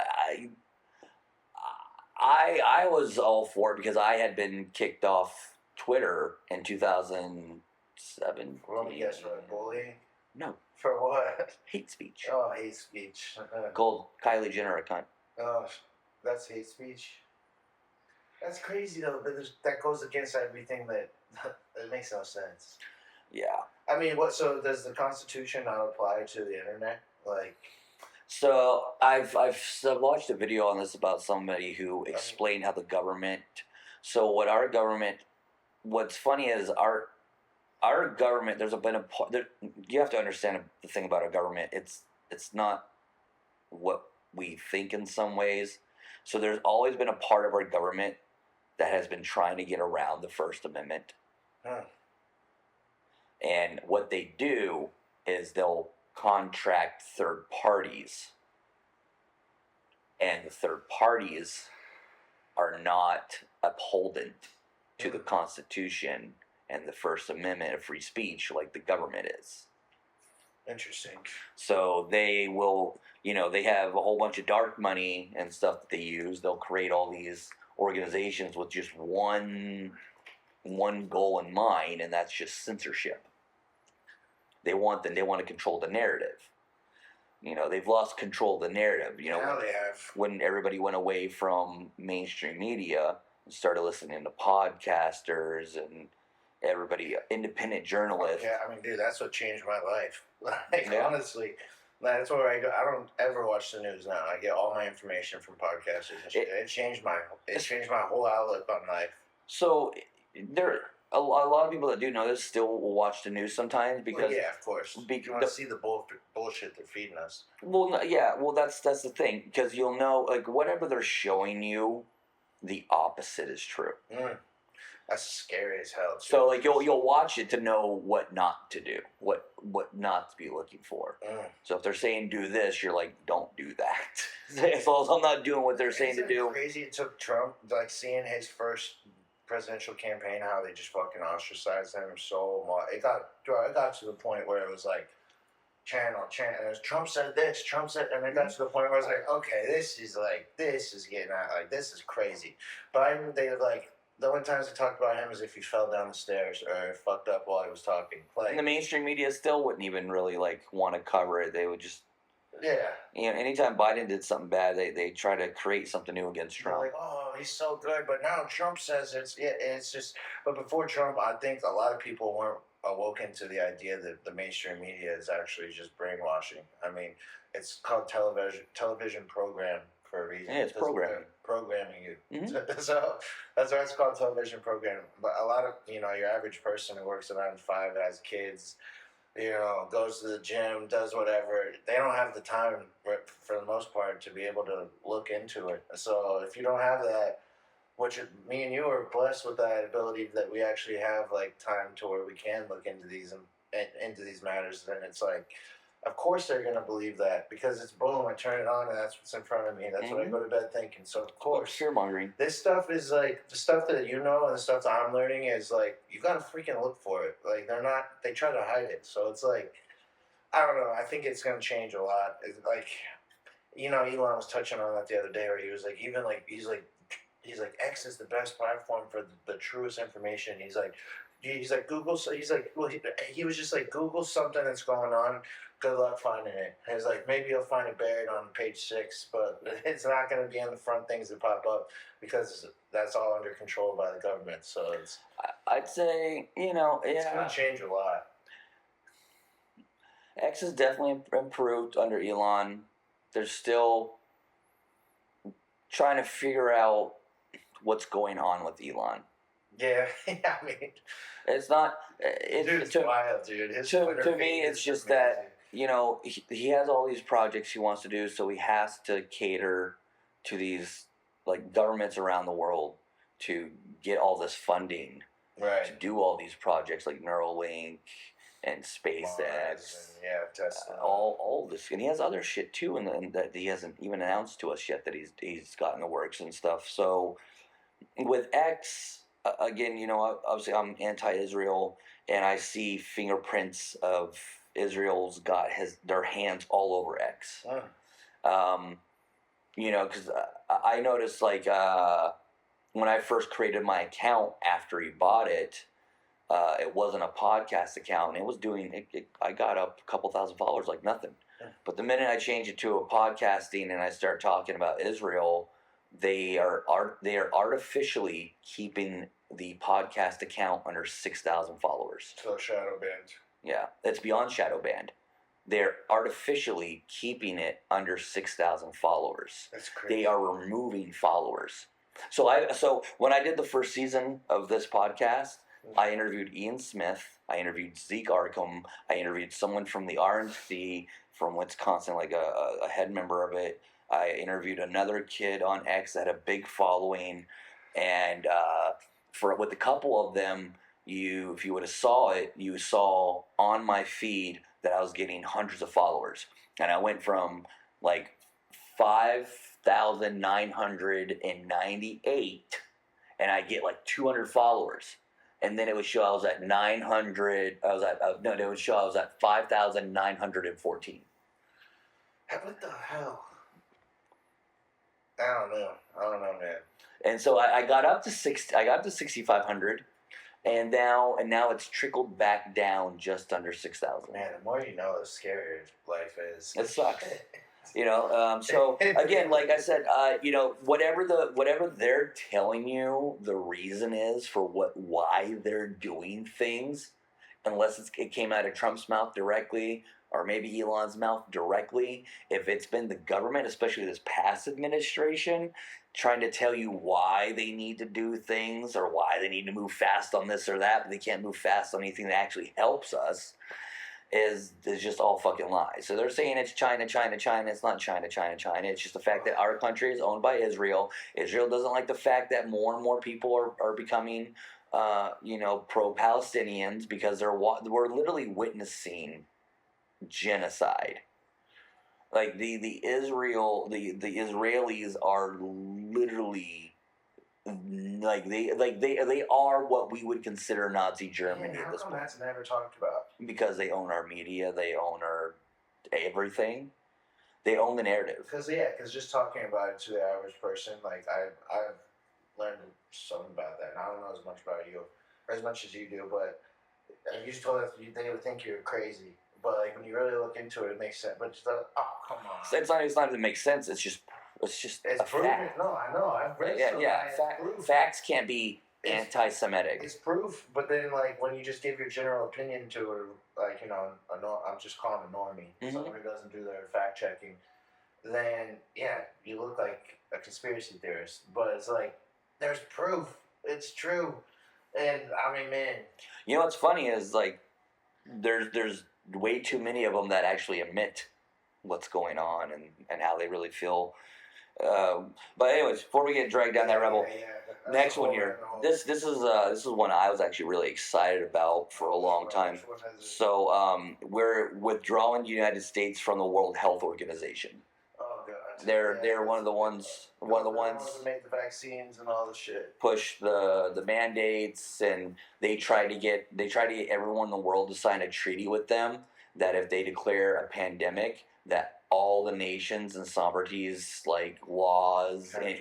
B: I was all for it because I had been kicked off Twitter in 2017.
C: Let me guess, what, bullying?
B: No,
C: For what?
B: hate speech.
C: Oh, hate speech.
B: Called Kylie Jenner a cunt.
C: Oh, that's hate speech. That's crazy though. But that goes against everything that it makes no sense.
B: Yeah.
C: I mean, what? So does the Constitution not apply to the internet? Like,
B: So I've watched a video on this about somebody who explained how the government. So what our government, what's funny is our government. You have to understand the thing about our government. It's not what we think in some ways. So there's always been a part of our government that has been trying to get around the First Amendment. And what they do is they'll contract third parties. And the third parties are not upholding to the Constitution and the First Amendment of free speech like the government is.
C: Interesting.
B: So they will, they have a whole bunch of dark money and stuff that they use. They'll create all these organizations with just one goal in mind, and that's just censorship. They want to control the narrative. They've lost control of the narrative.
C: Now they have.
B: When everybody went away from mainstream media and started listening to podcasters and everybody, independent journalists.
C: Yeah, I mean, dude, that's what changed my life. Honestly, that's where I go. I don't ever watch the news now. I get all my information from podcasters and shit. It changed my whole outlook on life.
B: So there. A lot of people that do know this still will watch the news sometimes because
C: yeah, of course. You want to see the bullshit they're feeding us.
B: Well, yeah, that's the thing because you'll know like whatever they're showing you, the opposite is true.
C: That's scary as hell. Too.
B: So like you'll watch it to know what not to do, what not to be looking for. So if they're saying do this, you're like don't do that. As long as I'm not doing what they're saying to do.
C: Crazy. It took Trump like seeing his first presidential campaign, how they just fucking ostracized him so much. It got to the point where it was like channel. And it was, Trump said this, and it got to the point where I was like, okay, this is getting out, like this is crazy. Biden, they like the only times they talked about him is if he fell down the stairs or fucked up while he was talking. Like,
B: and the mainstream media still wouldn't even really like want to cover it. They would just. Yeah. Anytime Biden did something bad, they try to create something new against Trump.
C: They're like, oh, he's so good, but now Trump says it's just. But before Trump, I think a lot of people weren't awoken to the idea that the mainstream media is actually just brainwashing. I mean, it's called television program for a reason.
B: Yeah, it's programming.
C: Programming you.
B: Mm-hmm.
C: So that's why it's called television program. But a lot of your average person who works around 5, has kids. Goes to the gym, does whatever. They don't have the time, for the most part, to be able to look into it. So if you don't have that, which me and you are blessed with that ability that we actually have like time to where we can look into these matters, then it's like, of course they're gonna believe that because it's boom. I turn it on and that's what's in front of me. That's what I go to bed thinking. So of course,
B: fear mongering.
C: This stuff is like the stuff that and the stuff that I'm learning is like you gotta freaking look for it. Like they try to hide it. So it's like I don't know. I think it's gonna change a lot. It's like Elon was touching on that the other day where he was like he's like X is the best platform for the truest information. He's like Google. He was just like Google something that's going on. Good luck finding it. And it's like maybe you'll find it buried on page 6, but it's not going to be on the front things that pop up because that's all under control by the government. So it's.
B: I'd say it's
C: going to change a lot.
B: X has definitely improved under Elon. They're still trying to figure out what's going on with Elon.
C: Yeah, I mean,
B: it's not.
C: It's wild, dude.
B: To me, it's just amazing. That he has all these projects he wants to do, so he has to cater to these like governments around the world to get all this funding
C: to
B: do all these projects like Neuralink and SpaceX.
C: Mars and, Tesla.
B: All this, and he has other shit too, and that he hasn't even announced to us yet that he's got in the works and stuff. So with X, again, obviously I'm anti-Israel, and I see fingerprints of Israel's got their hands all over X. Because I noticed like when I first created my account after he bought it. It wasn't a podcast account. It was doing. I got up a couple thousand followers like nothing. But the minute I change it to a podcasting and I start talking about Israel, they are artificially keeping the podcast account under 6,000 followers.
C: So shadow banned.
B: Yeah, it's beyond shadow banned. They're artificially keeping it under 6,000 followers.
C: That's crazy.
B: They are removing followers. So when I did the first season of this podcast, I interviewed Ian Smith. I interviewed Zeke Arkham. I interviewed someone from the RNC from Wisconsin, like a head member of it. I interviewed another kid on X that had a big following, and with a couple of them, if you would have saw it, you saw on my feed that I was getting hundreds of followers, and I went from like 5,998, and I get like 200 followers. And then it would show I was at 900. It would show I was at 5,914.
C: What the hell? I don't know, man.
B: And so I got up to 6,500, and now it's trickled back down just under 6,000.
C: Man, the more you know, the scarier life is.
B: It sucks. So again, like I said, whatever they're telling you, the reason is for why they're doing things, unless it came out of Trump's mouth directly, or maybe Elon's mouth directly. If it's been the government, especially this past administration, trying to tell you why they need to do things or why they need to move fast on this or that, but they can't move fast on anything that actually helps us, is just all fucking lies. So they're saying it's China, China, China. It's not China, China, China. It's just the fact that our country is owned by Israel. Israel doesn't like the fact that more and more people are becoming, pro-Palestinians, because we're literally witnessing genocide. Like the Israelis are literally they are what we would consider Nazi Germany at this point.
C: That's never talked about.
B: Because they own our media, they own our everything. They own the narrative.
C: Because just talking about it to the average person, like I've learned something about that. And I don't know as much about you, or as much as you do, but you just told us they would think you're crazy. But like when you really look into it, it makes sense. But just come on.
B: It's not even that makes sense. It's just a
C: proven.
B: fact.
C: No, I know. I've read
B: Facts can't be anti-Semitic.
C: It's proof, but then like when you just give your general opinion to it, like I'm just calling a normie, someone who doesn't do their fact checking, then you look like a conspiracy theorist. But it's like there's proof. It's true, and I mean, man.
B: You know what's funny is like there's way too many of them that actually admit what's going on and how they really feel. But anyways, before we get dragged down that rabbit hole, next one here. This is one I was actually really excited about for a long time. So we're withdrawing the United States from the World Health Organization.
C: Oh god.
B: They're one of the ones
C: who made the vaccines and all the shit.
B: Push the mandates, and they try to get everyone in the world to sign a treaty with them that if they declare a pandemic, that all the nations and sovereignties like laws and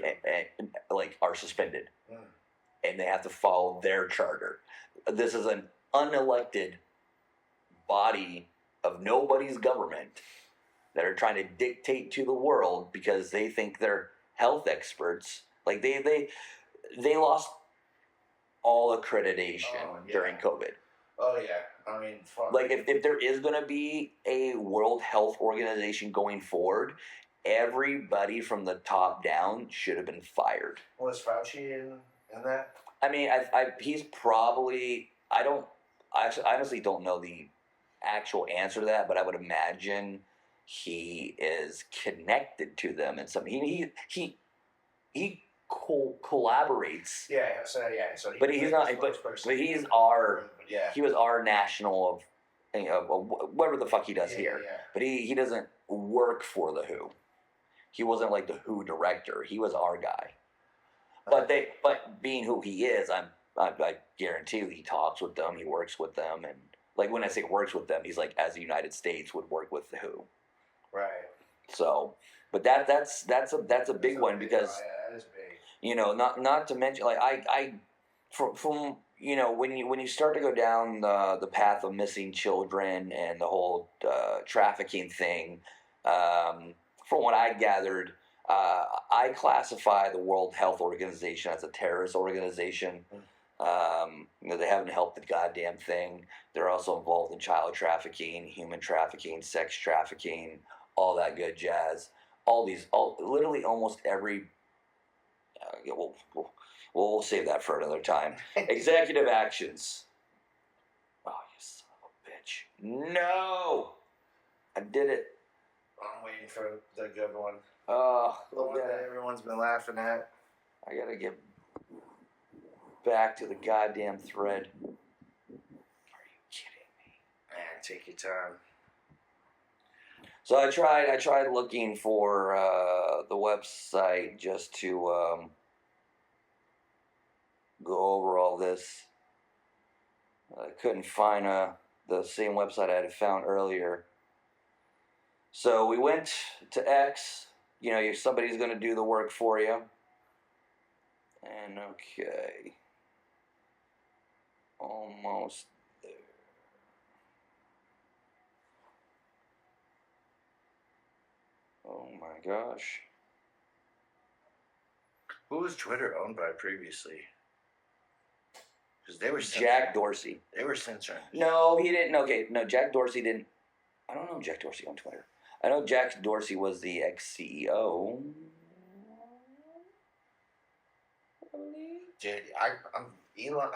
B: like are suspended, and they have to follow their charter. This is an unelected body of nobody's government that are trying to dictate to the world because they think they're health experts. Like they lost all accreditation during COVID.
C: Oh yeah, I mean, fuck.
B: Like if there is going to be a World Health Organization going forward, everybody from the top down should have been fired.
C: Was Fauci in that?
B: I mean, he's probably. I honestly don't know the actual answer to that, but I would imagine he is connected to them in some. He collaborates.
C: So
B: but he's not. But he was our national whatever the fuck he does here.
C: Yeah.
B: But he doesn't work for the Who. He wasn't like the Who director. He was our guy. But being who he is, I guarantee you he talks with them, he works with them, and like when I say works with them, he's like as the United States would work with the Who.
C: Right.
B: So, but that's a big one because
C: that is big.
B: you know, not to mention like I from you know when you start to go down the path of missing children and the whole trafficking thing, from what I gathered. I classify the World Health Organization as a terrorist organization. They haven't helped the goddamn thing. They're also involved in child trafficking, human trafficking, sex trafficking, all that good jazz. Literally almost every. We'll save that for another time. Executive actions. Oh, you son of a bitch! No, I did it.
C: I'm waiting for the good one.
B: Oh,
C: The one that everyone's been laughing at.
B: I gotta get back to the goddamn thread. Are you kidding me?
C: Man, take your time.
B: So I tried looking for the website just to go over all this. I couldn't find the same website I had found earlier. So we went to X. You know, somebody's going to do the work for you. And okay. Almost there. Oh my gosh.
C: Who was Twitter owned by previously? Because they were
B: Jack Dorsey.
C: They were censoring.
B: No, he didn't. Okay, no, Jack Dorsey didn't. I don't know Jack Dorsey on Twitter. I know Jack Dorsey was the ex-CEO.
C: Dude, I'm Elon,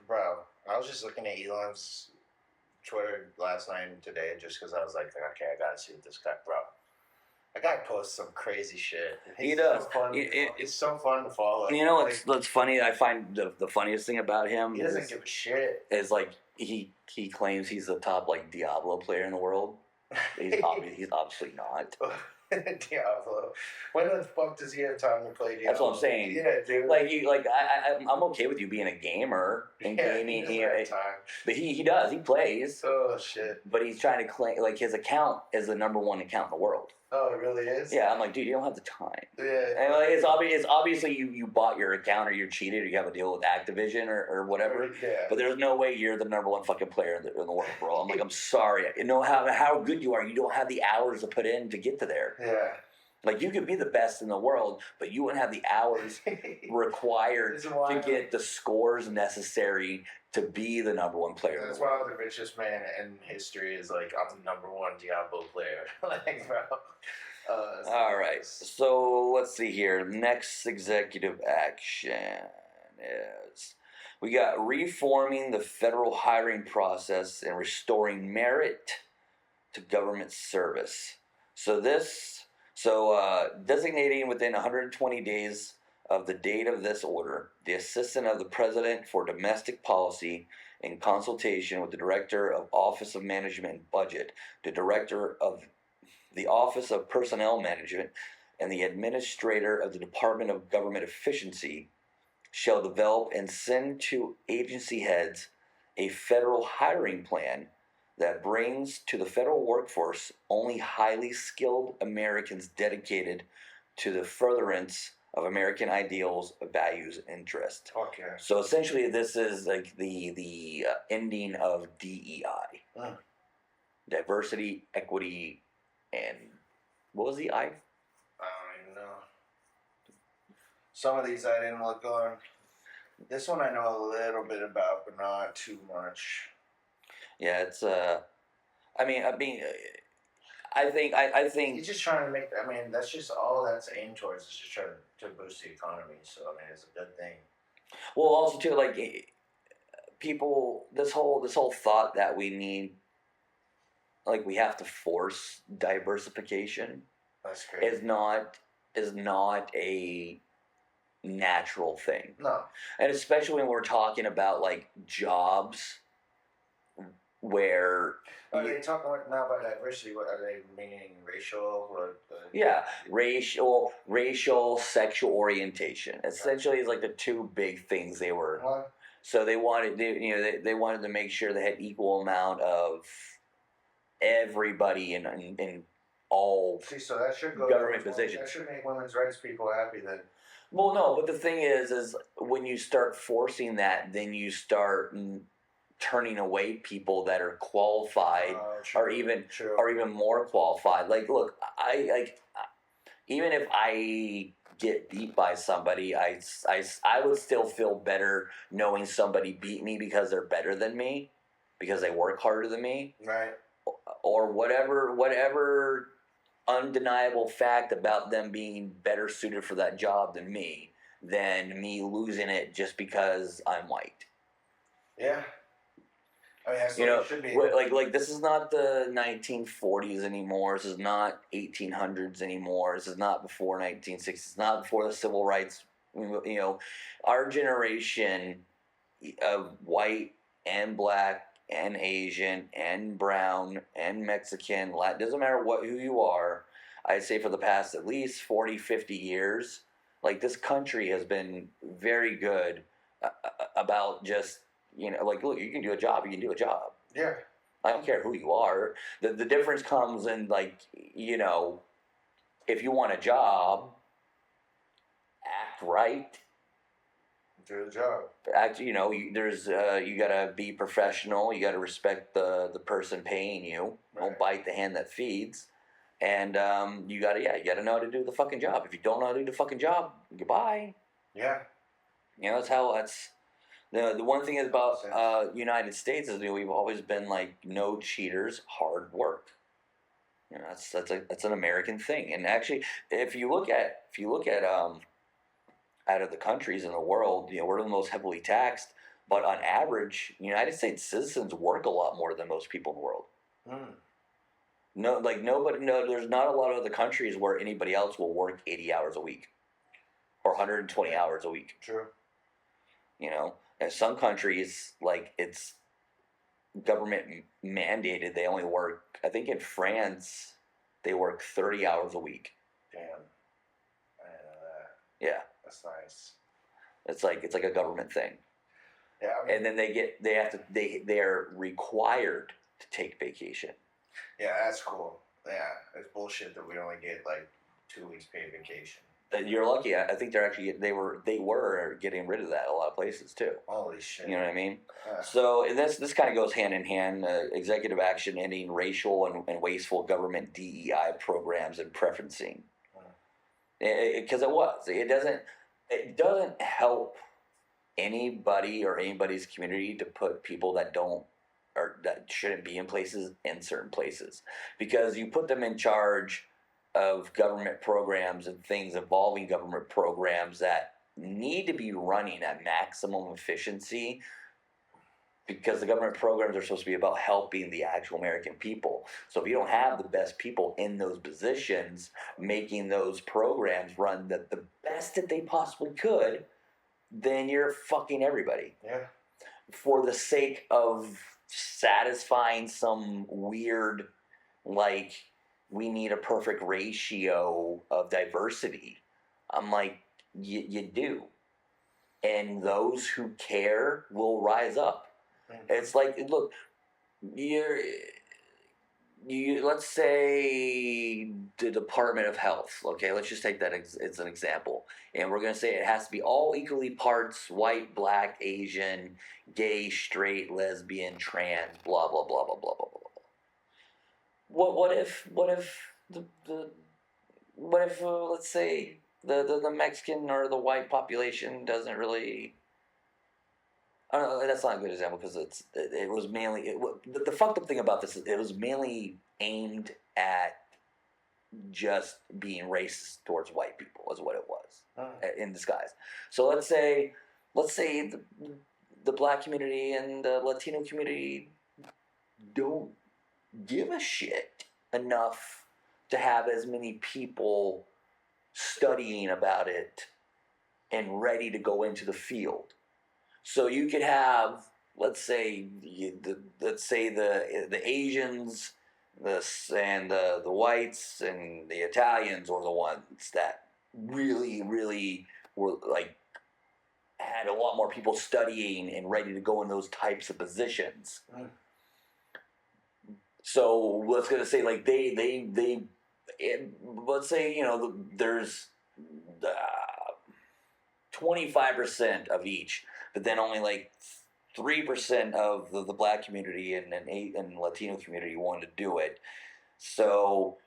C: bro. I was just looking at Elon's Twitter last night and today just because I was like, okay, I gotta see what this guy, bro. That guy posts some crazy shit.
B: He does.
C: So fun. It's so fun to follow.
B: You know what's funny? I find the funniest thing about him
C: he doesn't give a shit.
B: Is like he claims he's the top like Diablo player in the world. He's obviously not.
C: Diablo. When the fuck does he have time to play Diablo?
B: That's what I'm saying.
C: Yeah, dude.
B: I'm okay with you being a gamer and gaming.
C: He doesn't have time.
B: But he does. He plays.
C: Oh shit.
B: But he's trying to claim like his account is the number one account in the world.
C: Oh, it really is?
B: Yeah, I'm like, dude, you don't have the time.
C: Yeah.
B: And like, it's obviously you bought your account or you cheated or you have a deal with Activision or whatever.
C: Yeah.
B: But there's no way you're the number one fucking player in the world, bro. I'm like, I'm sorry. You know how good you are. You don't have the hours to put in to get to there.
C: Yeah.
B: Like, you could be the best in the world, but you wouldn't have the hours required to get the scores necessary to be the number one player.
C: That's why the richest man in history is like, I'm the number one Diablo player. Like, bro.
B: All right. So let's see here. Next executive action is we got reforming the federal hiring process and restoring merit to government service. Designating within 120 days of the date of this order, the Assistant of the President for Domestic Policy, in consultation with the Director of Office of Management and Budget, the Director of the Office of Personnel Management, and the Administrator of the Department of Government Efficiency, shall develop and send to agency heads a federal hiring plan that brings to the federal workforce only highly skilled Americans dedicated to the furtherance of American ideals, values, and interests.
C: Okay.
B: So essentially, this is like the ending of DEI, diversity, equity, and what was the I?
C: I don't even know. Some of these I didn't look on. This one I know a little bit about, but not too much.
B: Yeah, it's I think
C: He's just trying to make. I mean, that's just all that's aimed towards. Is just trying to boost the economy. So I mean, it's a good thing.
B: well, also too, like people, this whole thought that we need, like we have to force diversification
C: That's great.
B: is not a natural thing.
C: No.
B: And especially when we're talking about like jobs, where
C: Are they talking now about diversity? What are they meaning? Racial? Or,
B: yeah, racial, sexual orientation. Essentially, is like the two big things they were.
C: What?
B: So they wanted, they wanted to make sure they had equal amount of everybody in all
C: See, so that should go
B: government
C: towards
B: positions.
C: That should make women's rights people happy then.
B: Well, no, but the thing is when you start forcing that, then you start turning away people that are qualified,
C: True,
B: or even
C: true.
B: or even more qualified. Like, look, even if I get beat by somebody, I would still feel better knowing somebody beat me because they're better than me, because they work harder than me,
C: Right.
B: or whatever undeniable fact about them being better suited for that job than me losing it just because I'm white.
C: Yeah. I mean, that's
B: You
C: what
B: know,
C: it should be.
B: like this is not the 1940s anymore. This is not 1800s anymore. This is not before 1960s. It's not before the civil rights. You know, our generation of white and black and Asian and brown and Mexican, Latin, doesn't matter who you are, I'd say for the past at least 40, 50 years, like this country has been very good about just, like, look, you can do a job, you can do a job.
C: Yeah.
B: I don't care who you are. The difference comes in, like, if you want a job, act right.
C: Do the job.
B: Act, there's you gotta be professional. You gotta respect the person paying you.
C: Right.
B: Don't bite the hand that feeds. And you gotta know how to do the fucking job. If you don't know how to do the fucking job, goodbye.
C: Yeah.
B: That's the one thing is about United States is we've always been like no cheaters, hard work. That's an American thing. And actually, if you look at out of the countries in the world, we're the most heavily taxed. But on average, United States citizens work a lot more than most people in the world.
C: Mm.
B: No, like nobody. No, there's not a lot of other countries where anybody else will work 80 hours a week or 120 hours a week.
C: True.
B: And some countries, like, it's government mandated. They only work. I think in France, they work 30 hours a week.
C: Damn. I didn't know that.
B: Yeah.
C: That's nice.
B: It's like a government thing.
C: Yeah. I mean,
B: And then they're required to take vacation.
C: yeah, that's cool. Yeah, it's bullshit that we only get like 2 weeks paid vacation.
B: You're lucky. I think they were getting rid of that a lot of places too.
C: Holy shit.
B: You know what I mean?
C: Yeah.
B: So this kind of goes hand in hand. Executive action ending racial and wasteful government DEI programs and preferencing. Because it doesn't help anybody or anybody's community to put people that don't or that shouldn't be in certain places, because you put them in charge of government programs and things involving government programs that need to be running at maximum efficiency, because the government programs are supposed to be about helping the actual American people. So if you don't have the best people in those positions making those programs run the best that they possibly could, then you're fucking everybody.
C: Yeah.
B: For the sake of satisfying some weird, like, we need a perfect ratio of diversity. I'm like, you do. And those who care will rise up. It's like, look, let's say the Department of Health, okay? Let's just take that as an example. And we're going to say it has to be all equally parts white, black, Asian, gay, straight, lesbian, trans, blah, blah, blah, blah, blah, blah, blah. What if let's say the Mexican or the white population doesn't really. I don't know, that's not a good example because it was mainly the fucked up thing about this is it was mainly aimed at just being racist towards white people is what it was in disguise. So let's say the black community and the Latino community don't give a shit enough to have as many people studying about it and ready to go into the field. So you could have, let's say, the let's say the Asians, the whites and the Italians were the ones that really were like had a lot more people studying and ready to go in those types of positions.
C: Mm.
B: So let's gonna say like let's say there's 25% of each, but then only like 3% of the black community and Latino community wanted to do it. So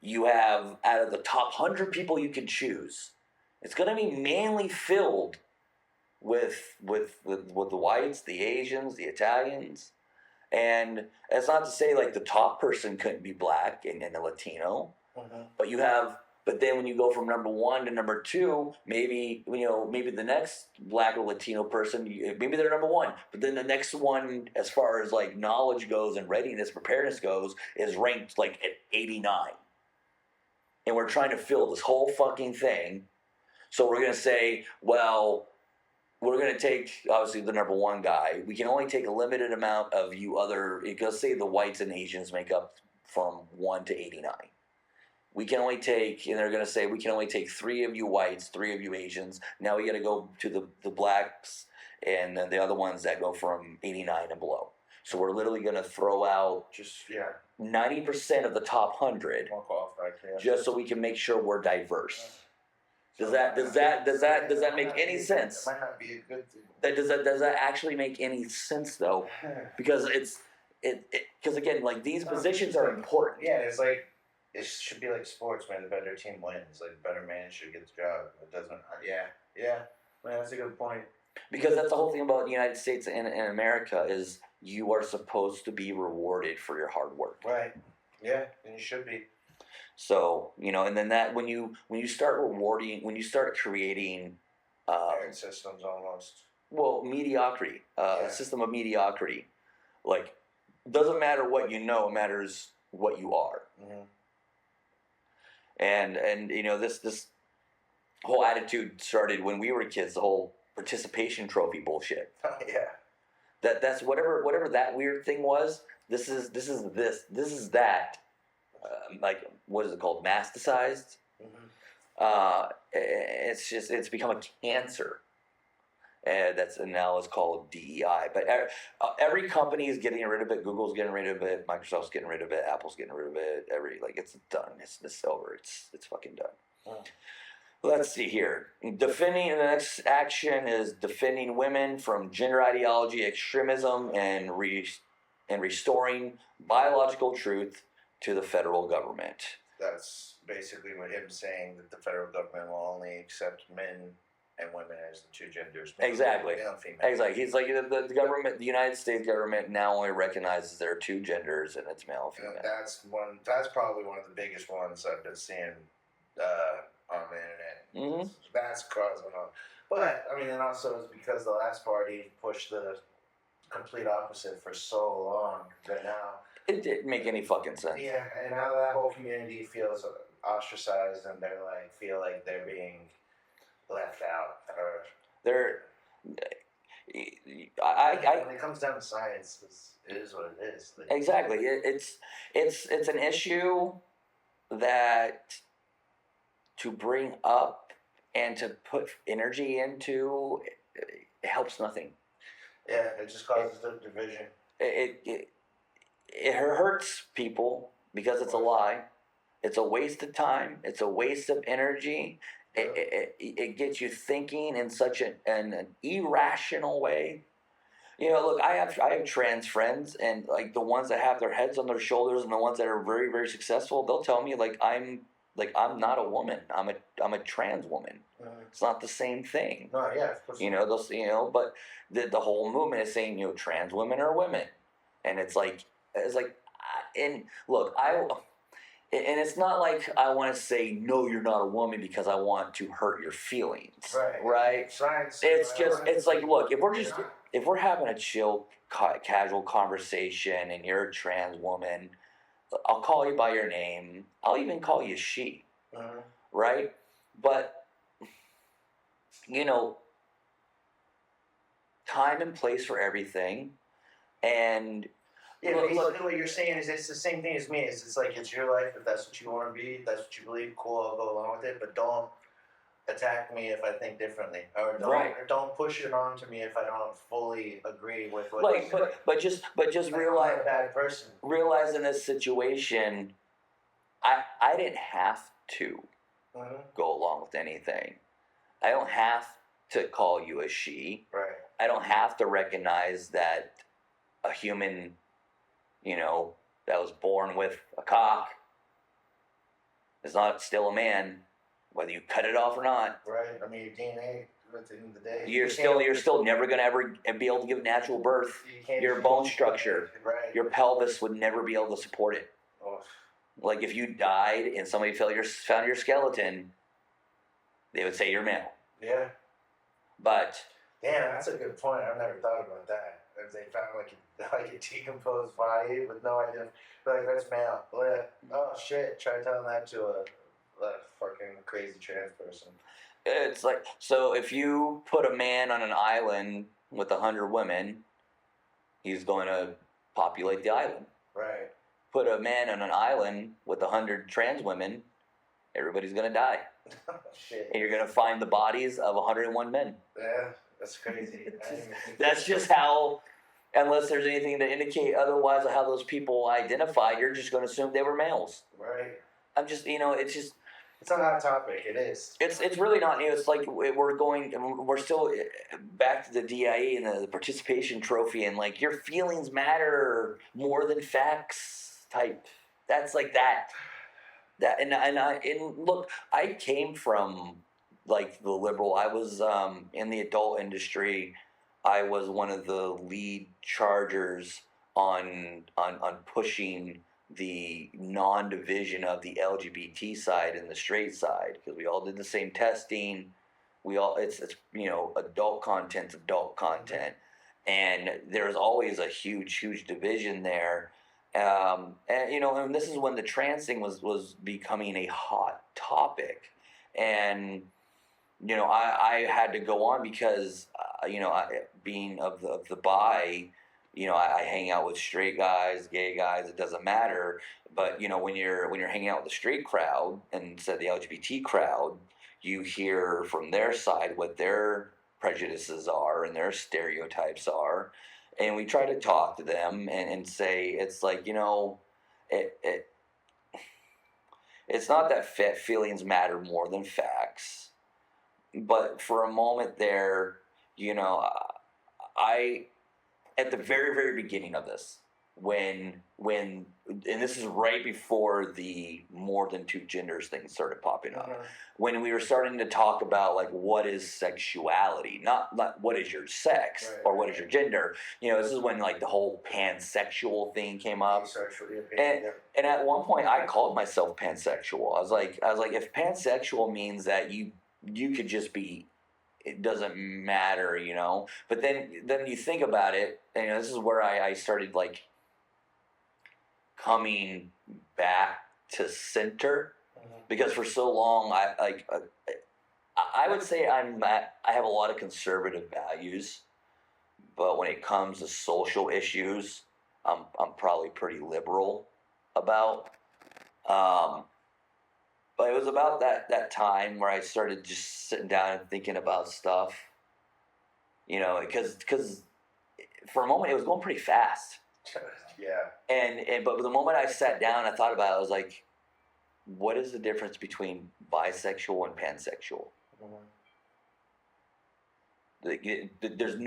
B: you have out of the top 100 people you can choose, it's going to be mainly filled with the whites, the Asians, the Italians, and it's not to say like the top person couldn't be black and a Latino, but you have. But then when you go from number 1 to number 2, maybe maybe the next black or Latino person, maybe they're number 1, but then the next one, as far as like knowledge goes and readiness, preparedness goes, is ranked like at 89. And we're trying to fill this whole fucking thing. So we're gonna say, well, we're gonna take obviously the number 1 guy. We can only take a limited amount of you other. Let's say the whites and Asians make up from 1 to 89. We can only take, and they're going to say, we can only take 3 of you whites, 3 of you Asians. Now we got to go to the blacks and then the other ones that go from 89 and below. So we're literally going to throw out 90% of the top 100 just so we can make sure we're diverse. Does that make any sense?
C: That might not be a good thing.
B: Does that actually make any sense though? Because because again, like these positions are important.
C: Yeah, it's like. It should be like sports, man. The better team wins. Like, the better man should get the job. It doesn't. Yeah. Man, that's a good point.
B: Because that's the whole thing about the United States and America is you are supposed to be rewarded for your hard work.
C: Right. Yeah, and you should be.
B: So and then that when you start rewarding, when you start creating,
C: systems almost.
B: Well, mediocrity, a system of mediocrity, like doesn't matter what you know, it matters what you are.
C: Mm-hmm.
B: And this whole attitude started when we were kids. The whole participation trophy bullshit.
C: Oh, yeah.
B: That's whatever that weird thing was. This is that. Like what is it called? Masticized.
C: Mm-hmm.
B: It's become a cancer. And now it's called DEI. But every company is getting rid of it. Google's getting rid of it. Microsoft's getting rid of it. Apple's getting rid of it. It's done. It's over. It's fucking done.
C: Oh.
B: Let's see here. The next action is defending women from gender ideology, extremism, and restoring biological truth to the federal government.
C: That's basically what him saying that the federal government will only accept men and women as the 2 genders.
B: Exactly.
C: Male and female.
B: Exactly. He's like the government, the United States government now only recognizes there are 2 genders and it's male and female.
C: And that's probably one of the biggest ones I've been seeing on the internet.
B: Mm-hmm.
C: That's causing on. But I mean, and also it's because the last party pushed the complete opposite for so long that now
B: it didn't make any fucking sense.
C: Yeah, and now that whole community feels ostracized and feel like they're being left out, or
B: when
C: it comes down to science, it is what it is.
B: Exactly. It's an issue that to bring up and to put energy into it helps nothing.
C: Yeah, it just causes the division.
B: It hurts people because it's a lie. It's a waste of time. It's a waste of energy. It gets you thinking in such an irrational way. Look, I have trans friends, and like the ones that have their heads on their shoulders, and the ones that are very, very successful, they'll tell me I'm not a woman. I'm a trans woman. Mm-hmm. It's not the same thing.
C: No, yeah, of course.
B: But the whole movement is saying trans women are women, and and look, and it's not like I want to say no, you're not a woman because I want to hurt your feelings, right?
C: Science.
B: It's like, look, if we're having a chill, casual conversation, and you're a trans woman, I'll call you by your name. I'll even call you she, right? But time and place for everything, and
C: Yeah, basically what you're saying is it's the same thing as me. It's like it's your life. If that's what you want to be, that's what you believe. Cool, I'll go along with it. But don't attack me if I think differently, or don't push it on to me if I don't fully agree with what.
B: Like, but just realize,
C: I'm a bad person.
B: Realize in this situation, I didn't have to go along with anything. I don't have to call you a she.
C: Right.
B: I don't have to recognize that a human, that was born with a cock is not still a man, whether you cut it off or not.
C: Right. I mean, your DNA. At the end of the day,
B: You're still never gonna ever be able to give natural birth. Your bone structure, your pelvis would never be able to support it.
C: Oh.
B: Like if you died and somebody found your skeleton, they would say you're male.
C: Yeah.
B: But
C: damn, that's a good point. I've never thought about that. If they found like a decomposed body with no idea, like that's male. Oh shit! Try telling that to a fucking crazy trans person.
B: It's like, so if you put a man on an island with 100 women, he's going to populate the island.
C: Right.
B: Put a man on an island with 100 trans women, everybody's going to die.
C: Shit.
B: And you're going to find the bodies of 101 men.
C: Yeah, that's crazy.
B: That's just how, unless there's anything to indicate otherwise of how those people identify, you're just going to assume they were males.
C: Right.
B: I'm just, it's just...
C: It's a hot topic. It is.
B: It's really not new. It's like we're still back to the DIE and the participation trophy, and like your feelings matter more than facts type. That's like that. And look, I came from like the liberal. I was in the adult industry. I was one of the lead chargers on pushing the non-division of the LGBT side and the straight side, because we all did the same testing. We all it's adult content, and there's always a huge division there. And this is when the trans thing was becoming a hot topic, and I had to go on because being of the bi. I hang out with straight guys, gay guys. It doesn't matter. But when you're hanging out with the straight crowd and instead the LGBT crowd, you hear from their side what their prejudices are and their stereotypes are, and we try to talk to them and say it's like it's not that feelings matter more than facts, but for a moment there, I. At the very, very beginning of this, when and this is right before the more than two genders thing started popping up, when we were starting to talk about like what is sexuality, not what is your sex or what is your gender. This is when like the whole pansexual thing came up, and at one point I called myself pansexual. I was like if pansexual means that you could just be. It doesn't matter, But then you think about it, and this is where I started like coming back to center, because for so long I would say I have a lot of conservative values, but when it comes to social issues, I'm probably pretty liberal about. But it was about that time where I started just sitting down and thinking about stuff, because for a moment it was going pretty fast. Yeah. But the moment I sat down, I thought about it. I was like, what is the difference between bisexual and pansexual? There's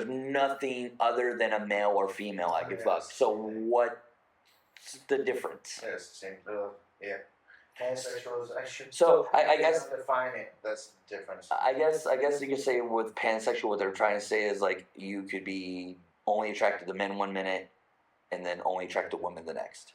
B: nothing other than a male or female I could fuck. So what's the difference?
C: Yeah, it's the same. Yeah. Pansexuals,
B: I guess
C: define it. That's the difference.
B: I guess you could say with pansexual, what they're trying to say is like you could be only attracted to men 1 minute, and then only attracted to women the next.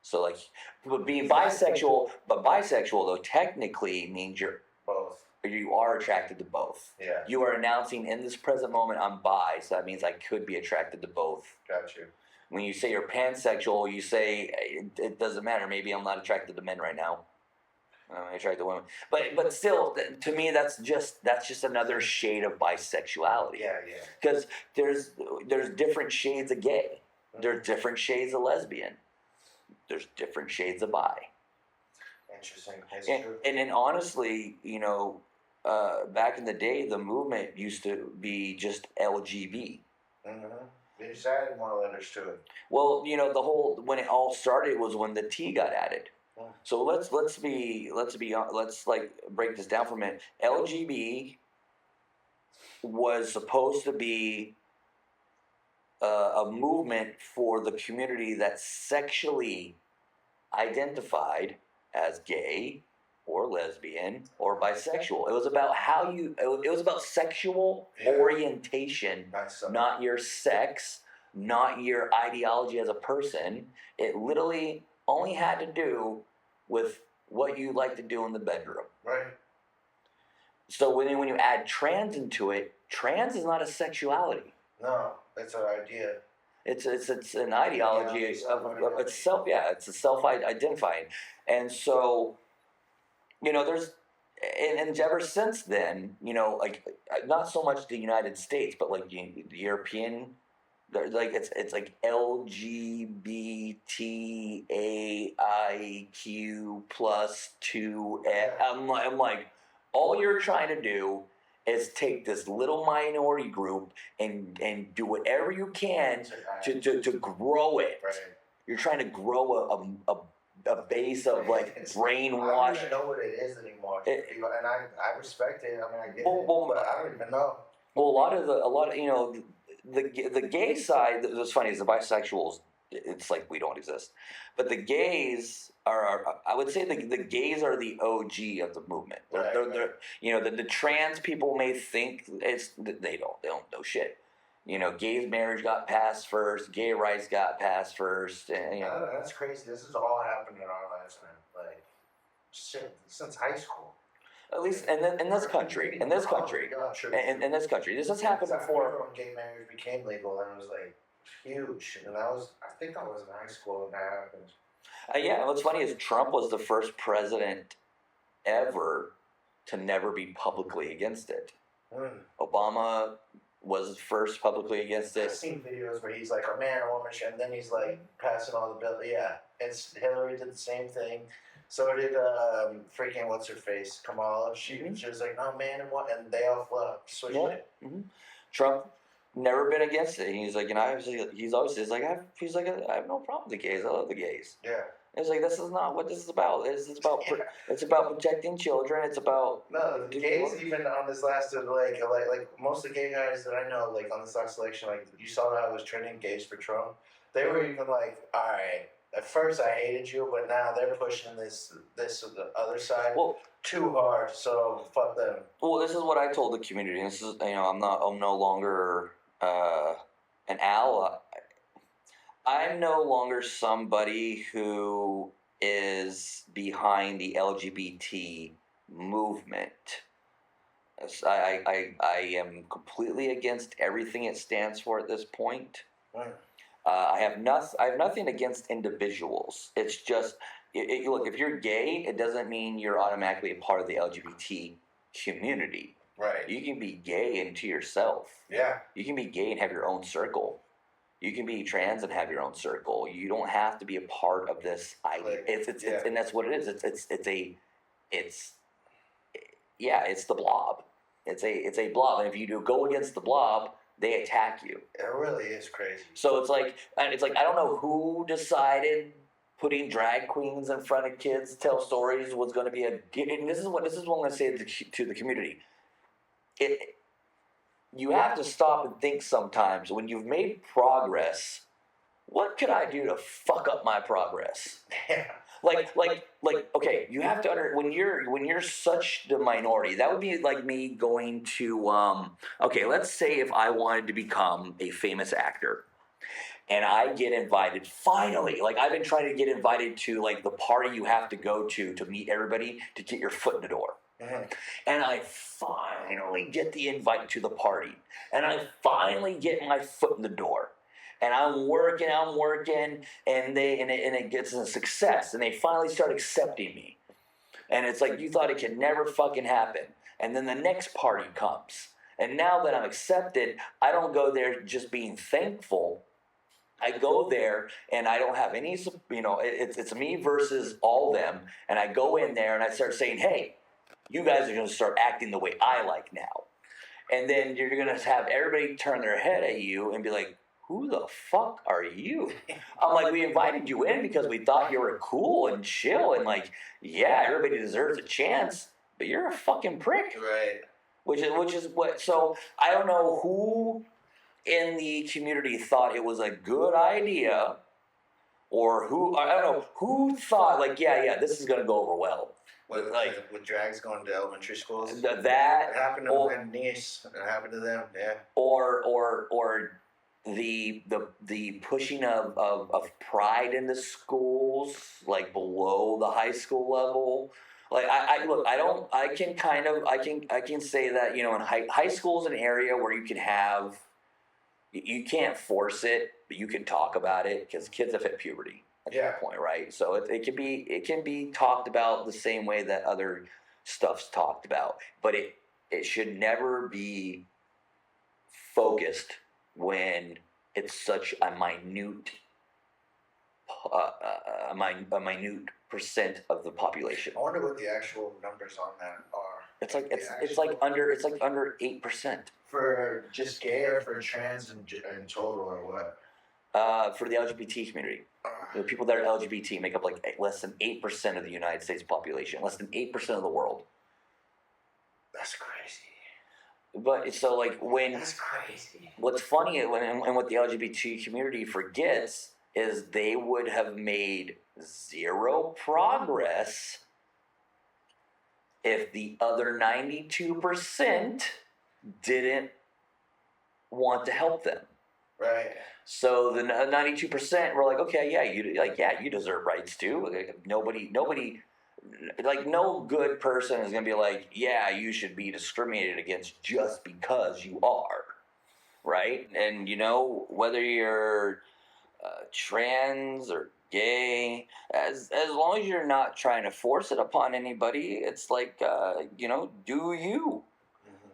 B: So like, but being bisexual though technically means you're
C: both.
B: You are attracted to both.
C: Yeah.
B: You are announcing in this present moment I'm bi, so that means I could be attracted to both.
C: Got you.
B: When you say you're pansexual, you say it doesn't matter. Maybe I'm not attracted to men right now. I'm attracted to women. But still, to me, that's just another shade of bisexuality.
C: Yeah.
B: Because there's different shades of gay. There's different shades of lesbian. There's different shades of bi.
C: Interesting. It's
B: And,
C: true.
B: and then honestly, back in the day, the movement used to be just LGB.
C: Because I didn't want to understood.
B: Well, when it all started was when the T got added. So let's break this down for a minute. LGB was supposed to be a movement for the community that's sexually identified as gay or lesbian or bisexual. It was about it was about sexual orientation, not your sex, not your ideology as a person. It literally only had to do with what you like to do in the bedroom.
C: Right.
B: So when you add trans into it, trans is not a sexuality.
C: No, it's an idea.
B: It's an ideology of itself. Yeah, it's a self-identifying, and so there's and ever since then, like not so much the United States, but like the European. Like it's like LGBTAIQ+2. I'm like, all you're trying to do is take this little minority group and do whatever you can to grow it.
C: Right.
B: You're trying to grow a base of like brainwash.
C: I don't even know what it is anymore. And I respect it. I mean, I get it, but I don't even know.
B: Well, a lot of the gay side. What's funny is the bisexuals. It's like we don't exist, but the gays are I would say the gays are the OG of the movement. They're the trans people may think they don't know shit. Gay marriage got passed first. Gay rights got passed first. And,
C: that's crazy. This has all happened in our lives, man. Like shit since high school.
B: At least in this country, this has happened before.
C: When gay marriage became legal, and it was like huge, and I think I was in high school when that happened.
B: Yeah, what's funny is Trump was the first president ever to never be publicly against it. Obama was first publicly against it.
C: I've seen videos where he's like a man, a woman, and then he's like passing all the bill. Yeah, Hillary did the same thing. So did freaking what's her face, Kamala. She was like, no, man and what, and they all switched it.
B: Mm-hmm. Trump never been against it. He's like, I have no problem with the gays. I love the gays.
C: Yeah.
B: It's like this is not what this is about. It's about protecting children. It's about
C: the gays even on this last like most of the gay guys that I know like on this last election, like you saw that I was trending gays for Trump. They were even like, all right. At first I hated you, but now they're pushing this the other side too hard. So fuck them.
B: Well, this is what I told the community. This is I'm no longer an ally. I'm no longer somebody who is behind the LGBT movement. I am completely against everything it stands for at this point. I have nothing against individuals. It's just look, if you're gay, it doesn't mean you're automatically a part of the LGBT community.
C: Right.
B: You can be gay into yourself.
C: Yeah. You
B: can be gay and have your own circle. You can be trans and have your own circle. You don't have to be a part of this idea. It's and that's what it is. It's the blob. It's a blob, and if you go against the blob, they attack you.
C: It really is crazy.
B: So it's like I don't know who decided putting drag queens in front of kids to tell stories was going to be and this is what I'm going to say to the community. You have to stop and think sometimes when you've made progress. What could I do to fuck up my progress?
C: Yeah.
B: Like, okay, you have to when you're such the minority, that would be like me going to okay, let's say if I wanted to become a famous actor and I get invited finally, like I've been trying to get invited to like the party you have to go to meet everybody to get your foot in the door. Mm-hmm. And I finally get the invite to the party and I finally get my foot in the door. And I'm working, and it gets a success, and they finally start accepting me. And it's like, you thought it could never fucking happen. And then the next party comes. And now that I'm accepted, I don't go there just being thankful. I go there and I don't have any, it's me versus all them. And I go in there and I start saying, hey, you guys are going to start acting the way I like now. And then you're going to have everybody turn their head at you and be like, who the fuck are you? I'm like, we invited you in because we thought you were cool and chill and like, yeah, everybody deserves a chance, but you're a fucking prick.
C: Right.
B: Which is what, so I don't know who in the community thought it was a good idea, or who, I don't know, who thought like, yeah, this is going to go over well.
C: With drags going to elementary schools.
B: That
C: it happened to my niece. It happened to them. Yeah.
B: Or the pushing of pride into schools, like below the high school level. Like I can say that, you know, in high school is an area where you can have, you can't force it, but you can talk about it because kids have hit puberty at that point, right? So it can be talked about the same way that other stuff's talked about, but it should never be focused when it's such a minute percent of the population.
C: I wonder what the actual numbers on that are.
B: It's like under 8%.
C: For just gay or for trans in total or what?
B: For the LGBT community. The people that are LGBT make up like less than 8% of the United States population, less than 8% of the world.
C: That's crazy.
B: But so like when
C: that's crazy.
B: What's funny and what the LGBT community forgets is they would have made zero progress if the other 92% didn't want to help them.
C: Right.
B: So the 92% were like, okay, you deserve rights too. Like, nobody, like no good person is gonna be like, yeah, you should be discriminated against just because you are, right? And you know, whether you're trans or gay, as long as you're not trying to force it upon anybody, it's like, do you.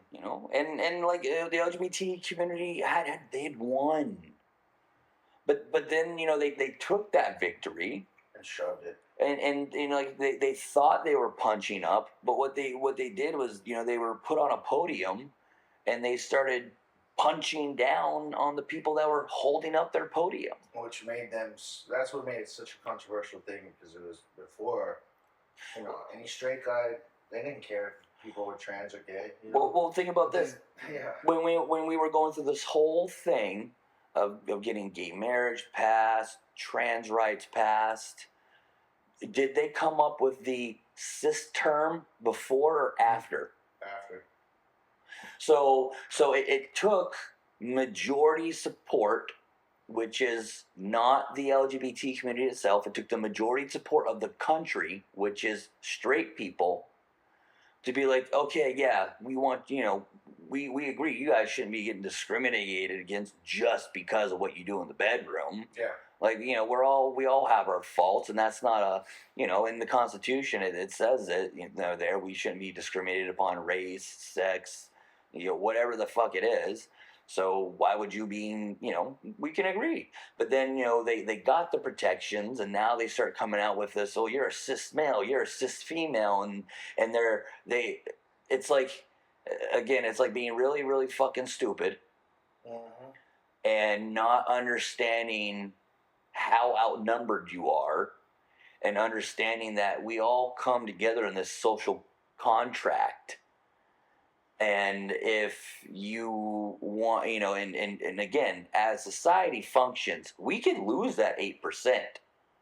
B: You know, and like the LGBT community had won, but then, you know, they took that victory
C: and shoved it,
B: and you know, like they thought they were punching up, but what they did was, you know, they were put on a podium and they started punching down on the people that were holding up their podium,
C: which made them. That's what made it such a controversial thing, because it was before, you know, any straight guy, they didn't care if people were trans or gay. You know?
B: Well, think about this.
C: Yeah.
B: When we were going through this whole thing of getting gay marriage passed, trans rights passed, did they come up with the cis term before or after?
C: After.
B: So it took majority support, which is not the LGBT community itself. It took the majority support of the country, which is straight people, to be like, okay, yeah, we want, you know, we agree, you guys shouldn't be getting discriminated against just because of what you do in the bedroom.
C: Yeah.
B: Like, you know, we all have our faults, and that's not a, you know, in the Constitution it says that, you know, there we shouldn't be discriminated upon race, sex, you know, whatever the fuck it is. So why would you be, you know, we can agree. But then, you know, they got the protections, and now they start coming out with this, oh, you're a cis male, you're a cis female, and it's like, again, it's like being really, really fucking stupid.
C: Mm-hmm.
B: And not understanding how outnumbered you are, and understanding that we all come together in this social contract. And if you want, you know, and again, as society functions, we can lose that 8%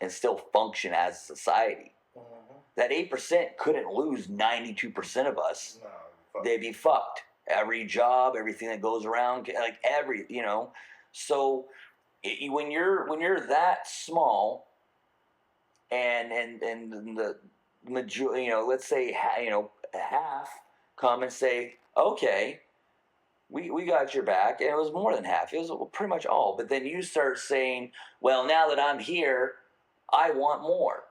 B: and still function as a society.
C: Mm-hmm.
B: That 8% couldn't lose 92% of us.
C: No,
B: they'd be fucked. Every job, everything that goes around, like you know. So when you're that small, and the majority, you know, let's say half come and say, okay, we got your back, and it was more than half. It was pretty much all. But then you start saying, well, now that I'm here, I want more.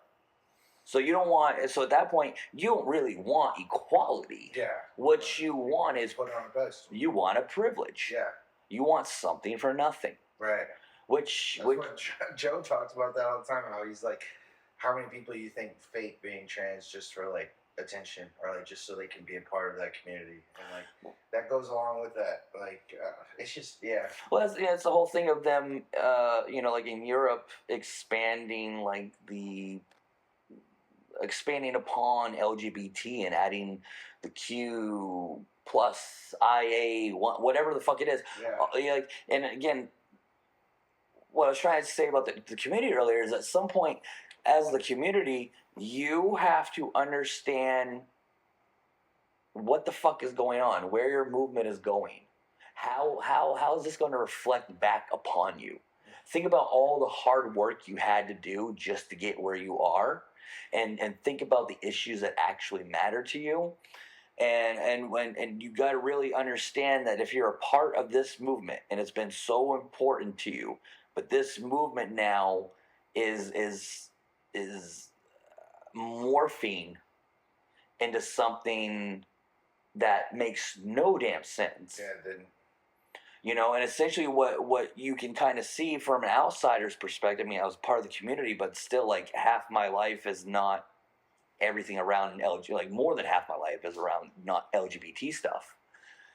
B: So you don't want. So at that point, you don't really want equality.
C: Yeah.
B: What you want is
C: put on a pedestal.
B: You want a privilege.
C: Yeah.
B: You want something for nothing.
C: Right.
B: Which
C: That's what Joe talks about that all the time. How he's like, how many people you think fake being trans just for like attention or like just so they can be a part of that community, and like that goes along with that. Like it's just
B: well, it's the whole thing of them, like in Europe, expanding upon LGBT and adding the Q plus IA, whatever the fuck it is. Like, and again, what I was trying to say about the community earlier is at some point, as the community, you have to understand what the fuck is going on, where your movement is going. How is this going to reflect back upon you? Think about all the hard work you had to do just to get where you are, and think about the issues that actually matter to you. And you got to really understand that if you're a part of this movement and it's been so important to you, but this movement now is morphing into something that makes no damn sense.
C: Yeah, it didn't.
B: And essentially what you can kind of see from an outsider's perspective, I mean, I was part of the community, but still, like, half my life is not everything around LGBT, like more than half my life is around not LGBT stuff.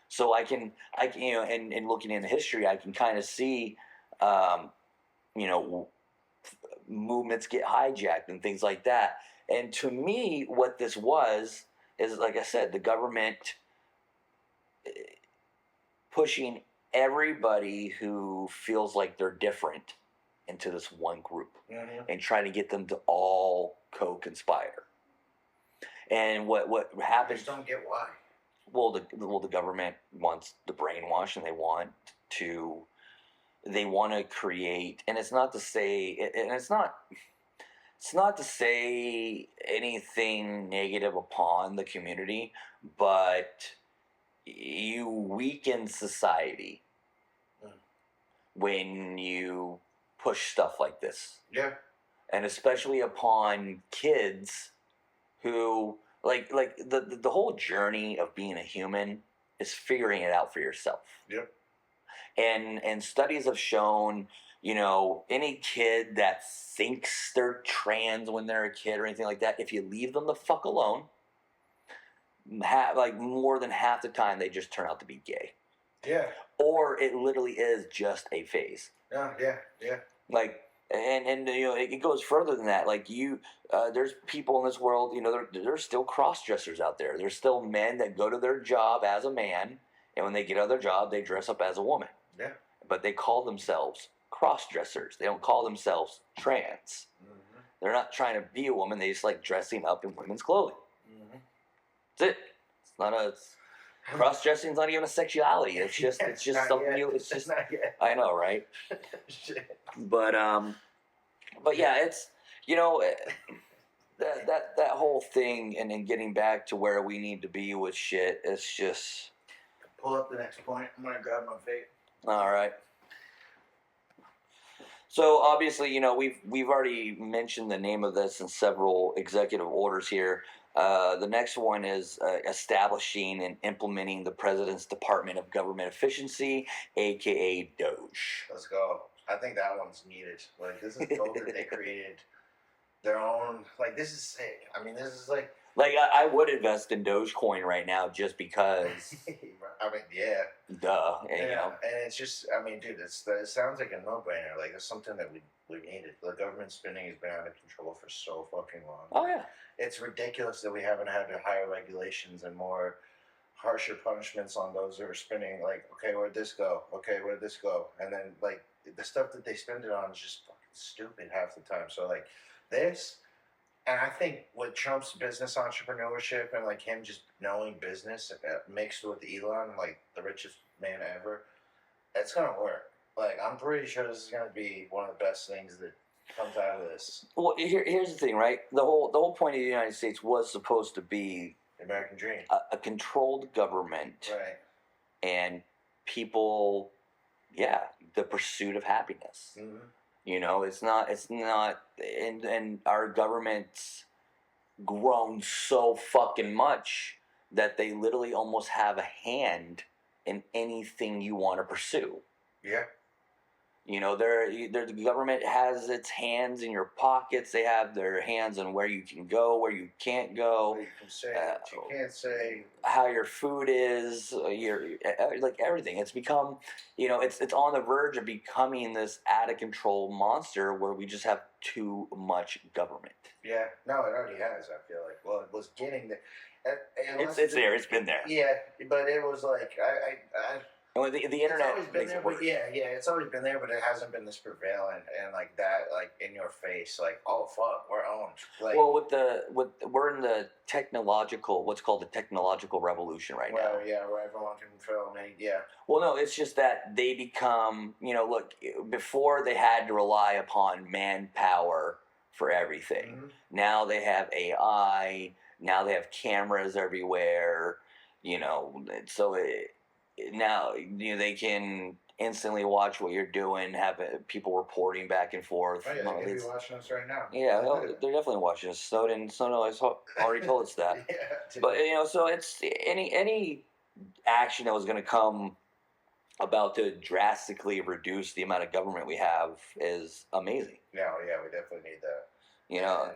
B: So I can and looking into history, I can kind of see, movements get hijacked and things like that. And to me, what this was is, like I said, the government pushing everybody who feels like they're different into this one group, and trying to get them to all co-conspire. And what happens?
C: I just don't get why.
B: Well, the government wants to brainwash, and they want to create, and it's not to say, and it's not to say anything negative upon the community, but you weaken society when you push stuff like this.
C: Yeah.
B: And especially upon kids who like the whole journey of being a human is figuring it out for yourself.
C: Yep.
B: And studies have shown, any kid that thinks they're trans when they're a kid or anything like that, if you leave them the fuck alone, more than half the time they just turn out to be gay.
C: Yeah.
B: Or it literally is just a phase.
C: Yeah.
B: Like, and it goes further than that. Like, there's people in this world, there's still cross-dressers out there. There's still men that go to their job as a man, and when they get out of their job, they dress up as a woman.
C: Yeah.
B: But they call themselves cross-dressers. They don't call themselves trans. Mm-hmm. They're not trying to be a woman. They just like dressing up in women's clothing. Mm-hmm. That's it. It's not a... Cross-dressing is not even a sexuality. It's just something you. It's just.
C: Not yet.
B: I know, right? But yeah, it's that whole thing, and then getting back to where we need to be with shit. It's just.
C: Pull up the next point. I'm gonna grab my vape.
B: All right. So obviously, we've already mentioned the name of this in several executive orders here. The next one is establishing and implementing the President's Department of Government Efficiency, aka Doge.
C: Let's go. I think that one's needed. Like, this is dope that they created their own. Like, this is sick. I mean, this is like.
B: Like, I would invest in Dogecoin right now just because.
C: I mean, yeah.
B: Duh. And,
C: and it's just, I mean, dude, it sounds like a no-brainer. Like, it's something that we needed. The government spending has been out of control for so fucking long.
B: Oh, yeah.
C: It's ridiculous that we haven't had higher regulations and more harsher punishments on those who are spending. Like, okay, where'd this go? Okay, where'd this go? And then, like, the stuff that they spend it on is just fucking stupid half the time. So, like, this... And I think with Trump's business entrepreneurship and like him just knowing business mixed with Elon, like the richest man ever, it's gonna work. Like, I'm pretty sure this is gonna be one of the best things that comes out of this.
B: Well, here's the thing, right? The whole point of the United States was supposed to be
C: the American dream,
B: a controlled government,
C: right?
B: And people, the pursuit of happiness. Mm-hmm. It's not, and our government's grown so fucking much that they literally almost have a hand in anything you want to pursue.
C: Yeah.
B: You know, the government has its hands in your pockets. They have their hands on where you can go, where you can't go,
C: You can say what you can't say.
B: how your food is, like everything. It's become, it's on the verge of becoming this out of control monster where we just have too much government.
C: Yeah, no, it already has. I feel like. Well, it was getting there.
B: It's there. It's been there.
C: Yeah, but it was like I
B: Well, the internet
C: it's always been
B: makes
C: there,
B: it worse.
C: but yeah, it's always been there, but it hasn't been this prevalent and like that, like in your face, like oh fuck, we're owned. Like,
B: Well, we're in the what's called the technological revolution right now.
C: yeah, where everyone can film, and yeah,
B: Well, no, it's just that they become, look, before they had to rely upon manpower for everything.
C: mm-hmm.
B: Now they have AI. Now they have cameras everywhere. So now they can instantly watch what you're doing. Have people reporting back and forth.
C: Oh yeah, they could be watching us right now.
B: Yeah, they're definitely watching us. Snowden has already told us that.
C: Yeah,
B: but so it's any action that was going to come about to drastically reduce the amount of government we have is amazing.
C: Yeah, we definitely need that. And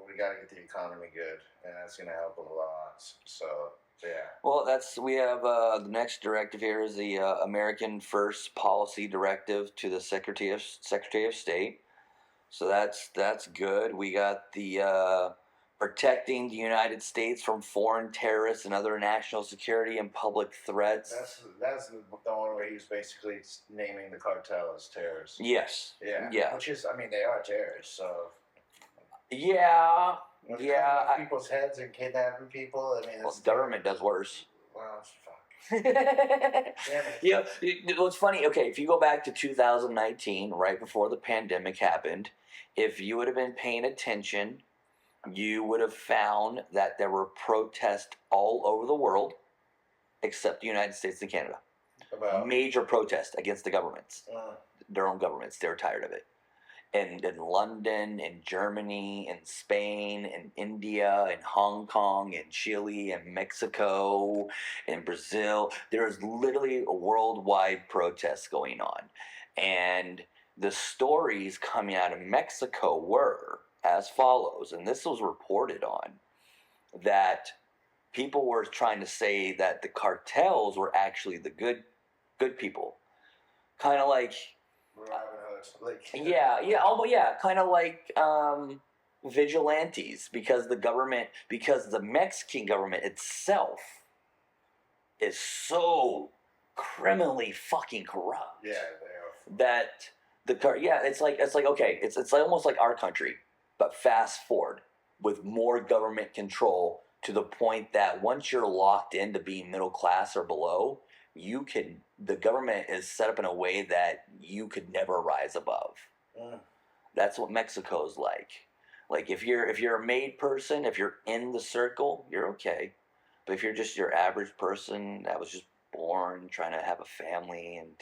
C: we got to get the economy good, and that's going to help a lot. So yeah.
B: Well, we have the next directive here is the American First Policy Directive to the Secretary of State. So that's good. We got the protecting the United States from foreign terrorists and other national security and public threats.
C: That's the one where he was basically naming the cartel as terrorists.
B: Yes.
C: Yeah. Which is, I mean, they are terrorists, so.
B: Yeah.
C: People's heads and kidnapping people. I mean,
B: the government does worse.
C: Well, fuck.
B: Yeah. What's funny? Okay, if you go back to 2019, right before the pandemic happened, if you would have been paying attention, you would have found that there were protests all over the world, except the United States and Canada.
C: About?
B: Major protests against the governments, their own governments. They were tired of it. And in London, in Germany, in Spain, in India, in Hong Kong, in Chile, in Mexico, in Brazil, there's literally a worldwide protest going on. And the stories coming out of Mexico were as follows, and this was reported on, that people were trying to say that the cartels were actually the good people. Kind of like... kind of like vigilantes, because the Mexican government itself is so criminally fucking corrupt.
C: Yeah, they are.
B: That it's like okay, it's like almost like our country, but fast forward with more government control to the point that once you're locked into being middle class or below, the government is set up in a way that you could never rise above. That's what Mexico's like. Like if you're a made person, if you're in the circle, you're okay. But if you're just your average person that was just born trying to have a family and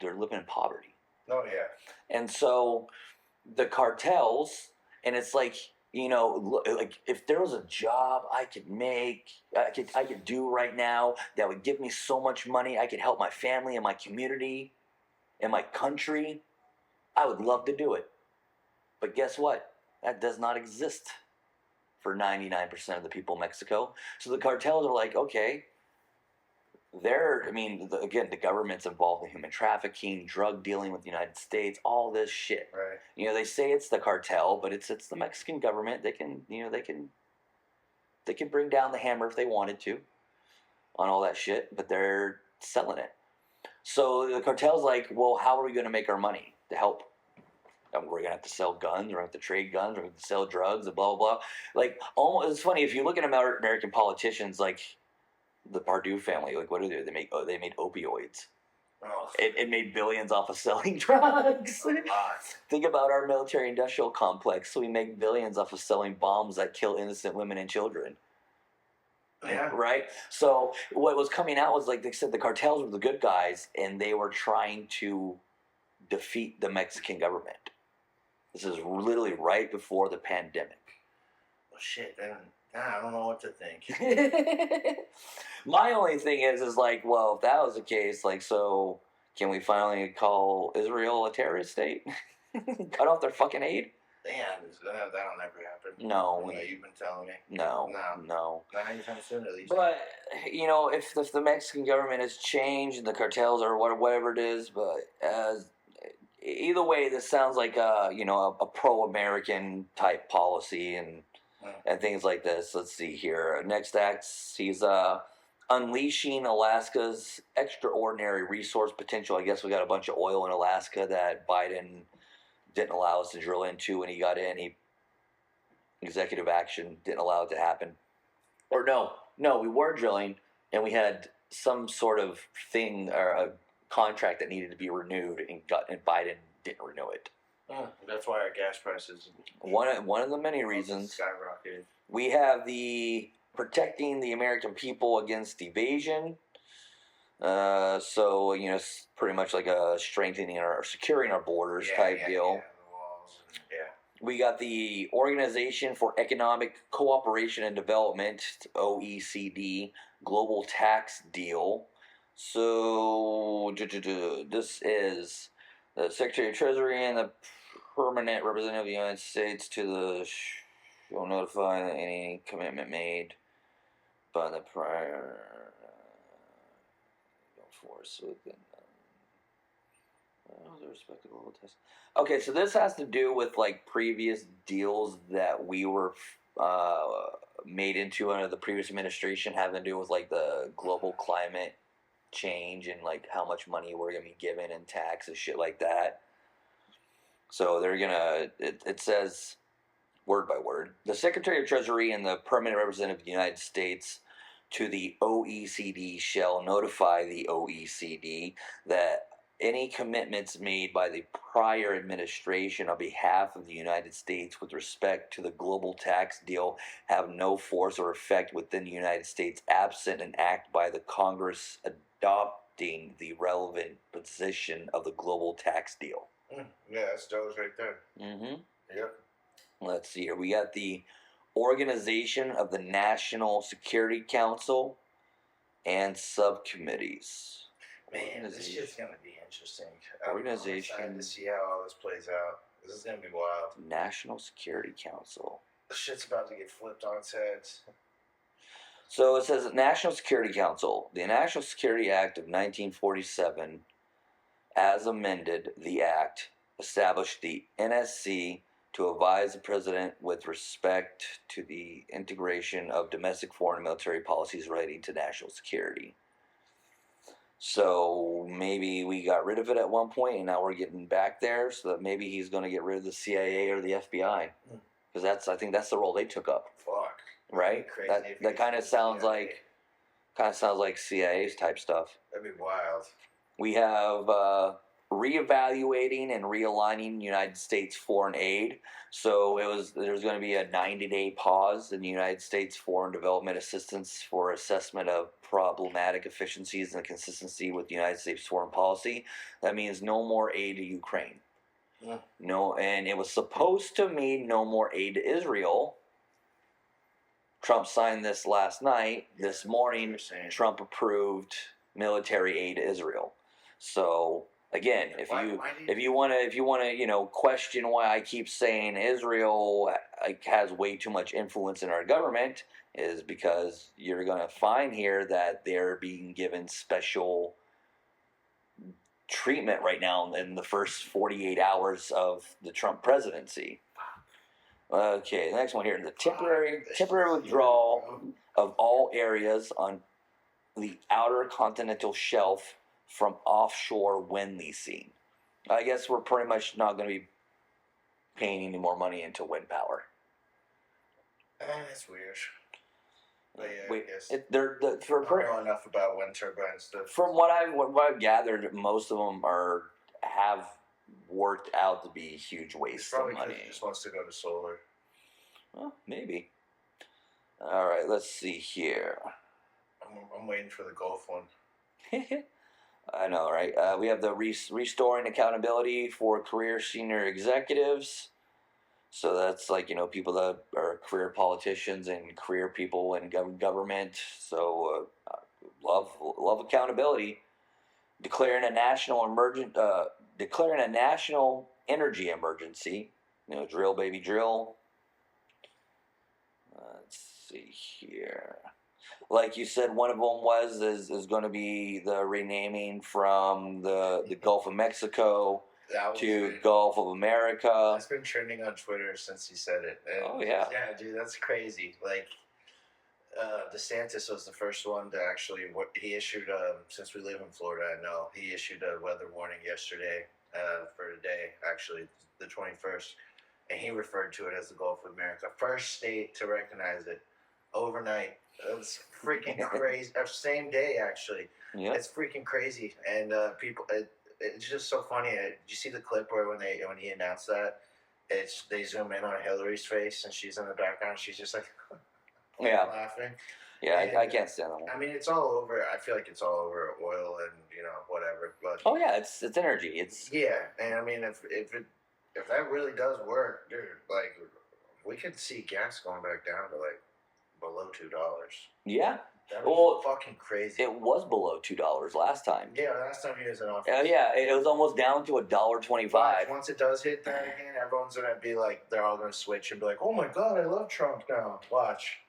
B: they're living in poverty.
C: Oh yeah.
B: And so the cartels, and it's like, like if there was a job I could do right now that would give me so much money, I could help my family and my community and my country, I would love to do it. But guess what? That does not exist for 99% of the people in Mexico. So the cartels are like, okay, the government's involved in human trafficking, drug dealing with the United States, all this shit.
C: Right.
B: They say it's the cartel, but it's the Mexican government. They can bring down the hammer if they wanted to on all that shit, but they're selling it. So the cartel's like, well, how are we going to make our money to help? And we're going to have to sell guns, we're going to have to trade guns, we're going to sell drugs, and blah, blah, blah. Like, almost, it's funny, if you look at American politicians, like the Pardue family, like, what do they do? They made opioids.
C: Oh.
B: It made billions off of selling drugs. Think about our military-industrial complex. So we make billions off of selling bombs that kill innocent women and children.
C: Yeah.
B: Right? So what was coming out was, like they said, the cartels were the good guys, and they were trying to defeat the Mexican government. This is literally right before the pandemic.
C: Well, shit, then I don't know what to think.
B: My only thing is like, well, if that was the case, like, so Can we finally call Israel a terrorist state? Cut off their fucking aid?
C: Damn, that'll never happen.
B: No.
C: You've been telling me.
B: No.
C: Not anytime soon, at least.
B: But, if the Mexican government has changed, the cartels or whatever it is, but either way, this sounds like a pro-American type policy and things like this. Let's see here. Next act, he's unleashing Alaska's extraordinary resource potential. I guess we got a bunch of oil in Alaska that Biden didn't allow us to drill into when he got in. Executive action didn't allow it to happen. Or no, we were drilling and we had some sort of thing or a contract that needed to be renewed and Biden didn't renew it.
C: That's why our gas prices.
B: One of the many reasons.
C: Skyrocketed.
B: We have the protecting the American people against evasion. So it's pretty much like a strengthening or securing our borders type deal.
C: The walls and,
B: We got the Organization for Economic Cooperation and Development, OECD, global tax deal. So this is the Secretary of Treasury and the permanent representative of the United States to the shall notify that any commitment made by the prior force within the respective global test. Okay, so this has to do with like previous deals that we were made into under the previous administration, having to do with like the global climate change and like how much money we're gonna be given in taxes, shit like that. So they're gonna. It says word by word, the Secretary of Treasury and the permanent representative of the United States to the OECD shall notify the OECD that any commitments made by the prior administration on behalf of the United States with respect to the global tax deal have no force or effect within the United States absent an act by the Congress adopting the relevant position of the global tax deal.
C: Yeah, that's those right there.
B: Mm-hmm.
C: Yep.
B: Let's see here. We got the Organization of the National Security Council and subcommittees.
C: Man, this shit's gonna be interesting.
B: Organization.
C: I'm excited to see how all this plays out. This is gonna be wild.
B: National Security Council.
C: The shit's about to get flipped on its head.
B: So it says National Security Council. The National Security Act of 1947, as amended, the act established the NSC to advise the president with respect to the integration of domestic, foreign, and military policies relating to national security. So maybe we got rid of it at one point, and now we're getting back there. So that maybe he's going to get rid of the CIA or the FBI, because I think that's the role they took up.
C: Fuck.
B: Right. That kind of sounds like CIA's type stuff.
C: That'd be wild.
B: We have reevaluating and realigning United States foreign aid. So there's going to be a 90-day pause in the United States foreign development assistance for assessment of problematic efficiencies and consistency with the United States foreign policy. That means no more aid to Ukraine.
C: Yeah.
B: No, and it was supposed to mean no more aid to Israel. Trump signed this last night. This morning, Trump approved military aid to Israel. So again, if you want to question why I keep saying Israel has way too much influence in our government, is because you're going to find here that they're being given special treatment right now in the first 48 hours of the Trump presidency. Okay, the next one here, the temporary withdrawal of all areas on the outer continental shelf from offshore wind leasing. I guess we're pretty much not going to be paying any more money into wind power.
C: That's weird. But yeah, I guess.
B: I
C: don't know enough about wind turbines stuff.
B: From what I've gathered, most of them have worked out to be huge waste of money.
C: He just wants to go to solar.
B: Well, maybe. All right, let's see here.
C: I'm waiting for the Gulf one.
B: I know, right? We have the restoring accountability for career senior executives. So that's like, people that are career politicians and career people in government. So love accountability. declaring a national energy emergency. Drill baby drill. Let's see here. Like you said, one of them is going to be the renaming from the Gulf of Mexico to Gulf of America.
C: That's been trending on Twitter since he said it. And
B: oh yeah,
C: dude, that's crazy. Like, DeSantis was the first one to actually. He issued, since we live in Florida, I know he issued a weather warning yesterday for today, actually the 21st, and he referred to it as the Gulf of America. First state to recognize it overnight. It's freaking crazy. Same day, actually.
B: Yeah.
C: It's freaking crazy, and people. It's just so funny. Did you see the clip where when he announced that? They zoom in on Hillary's face and she's in the background. She's just like,
B: yeah,
C: laughing.
B: Yeah, I can't stand that one.
C: I mean, it's all over. I feel like it's all over oil and whatever. But
B: oh yeah, it's energy. It's
C: and I mean, if that really does work, dude, like we could see gas going back down to like below $2.
B: Yeah.
C: That was fucking crazy.
B: It was below $2 last time.
C: Yeah, last time he was in office.
B: Yeah, it was almost down to $1.25.
C: Once it does hit that again, everyone's gonna be like, they're all gonna switch and be like, "Oh my god, I love Trump now." Watch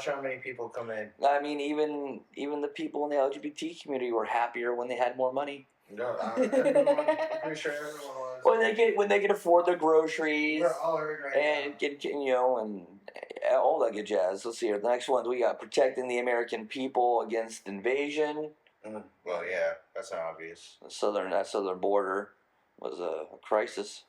C: how many people come in.
B: I mean, even the people in the LGBT community were happier when they had more money.
C: No, I'm pretty sure everyone was.
B: When they can afford their groceries,
C: we're all hurt right
B: and
C: now.
B: And all that good jazz. Let's see here. The next one we got protecting the American people against invasion.
C: Well, yeah, that's obvious.
B: The southern border was a crisis.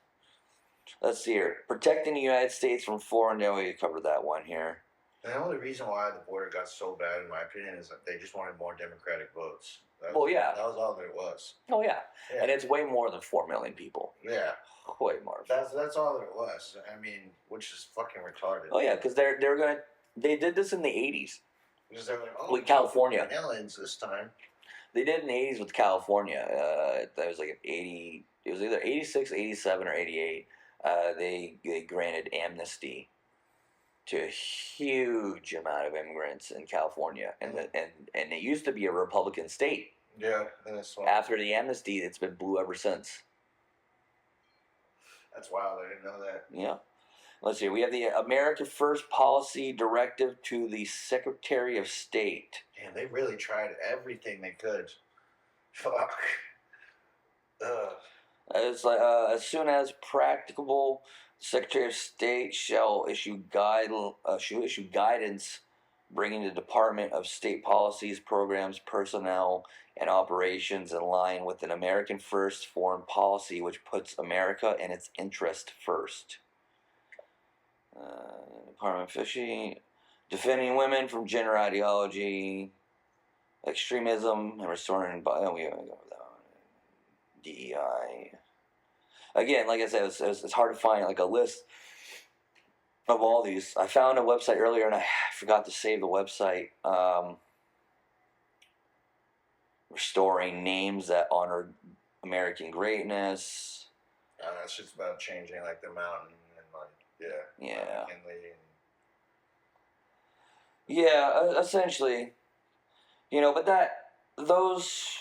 B: Let's see here. Protecting the United States from foreign. Yeah, we covered that one here.
C: And the only reason why the border got so bad, in my opinion, is that they just wanted more Democratic votes. That was all that it was.
B: Oh yeah, and it's way more than 4 million people.
C: Yeah,
B: way more.
C: That's all that it was. I mean, which is fucking retarded.
B: Oh yeah, because they did this in the 80s.
C: Because they're like,
B: with California.
C: Aliens this time.
B: They did in the 80s with California. That was like an 80. It was either 86, 87, or 88. They granted amnesty to a huge amount of immigrants in California, and it used to be a Republican state.
C: Yeah, and that's
B: after the amnesty, it's been blue ever since.
C: That's wild. I didn't know that.
B: Yeah. Let's see. We have the America First Policy Directive to the Secretary of State.
C: Damn, they really tried everything they could. Fuck.
B: It's like as soon as practicable, Secretary of State shall issue guidance bringing the Department of State policies, programs, personnel, and operations in line with an American First foreign policy which puts America and its interest first. Department of Fishing, defending women from gender ideology, extremism, and restoring. We haven't got that one. DEI. Again, like I said, it's hard to find like a list of all these. I found a website earlier and I forgot to save the website. Restoring names that honor American greatness.
C: That's just about changing like the mountain and like
B: yeah, essentially, but those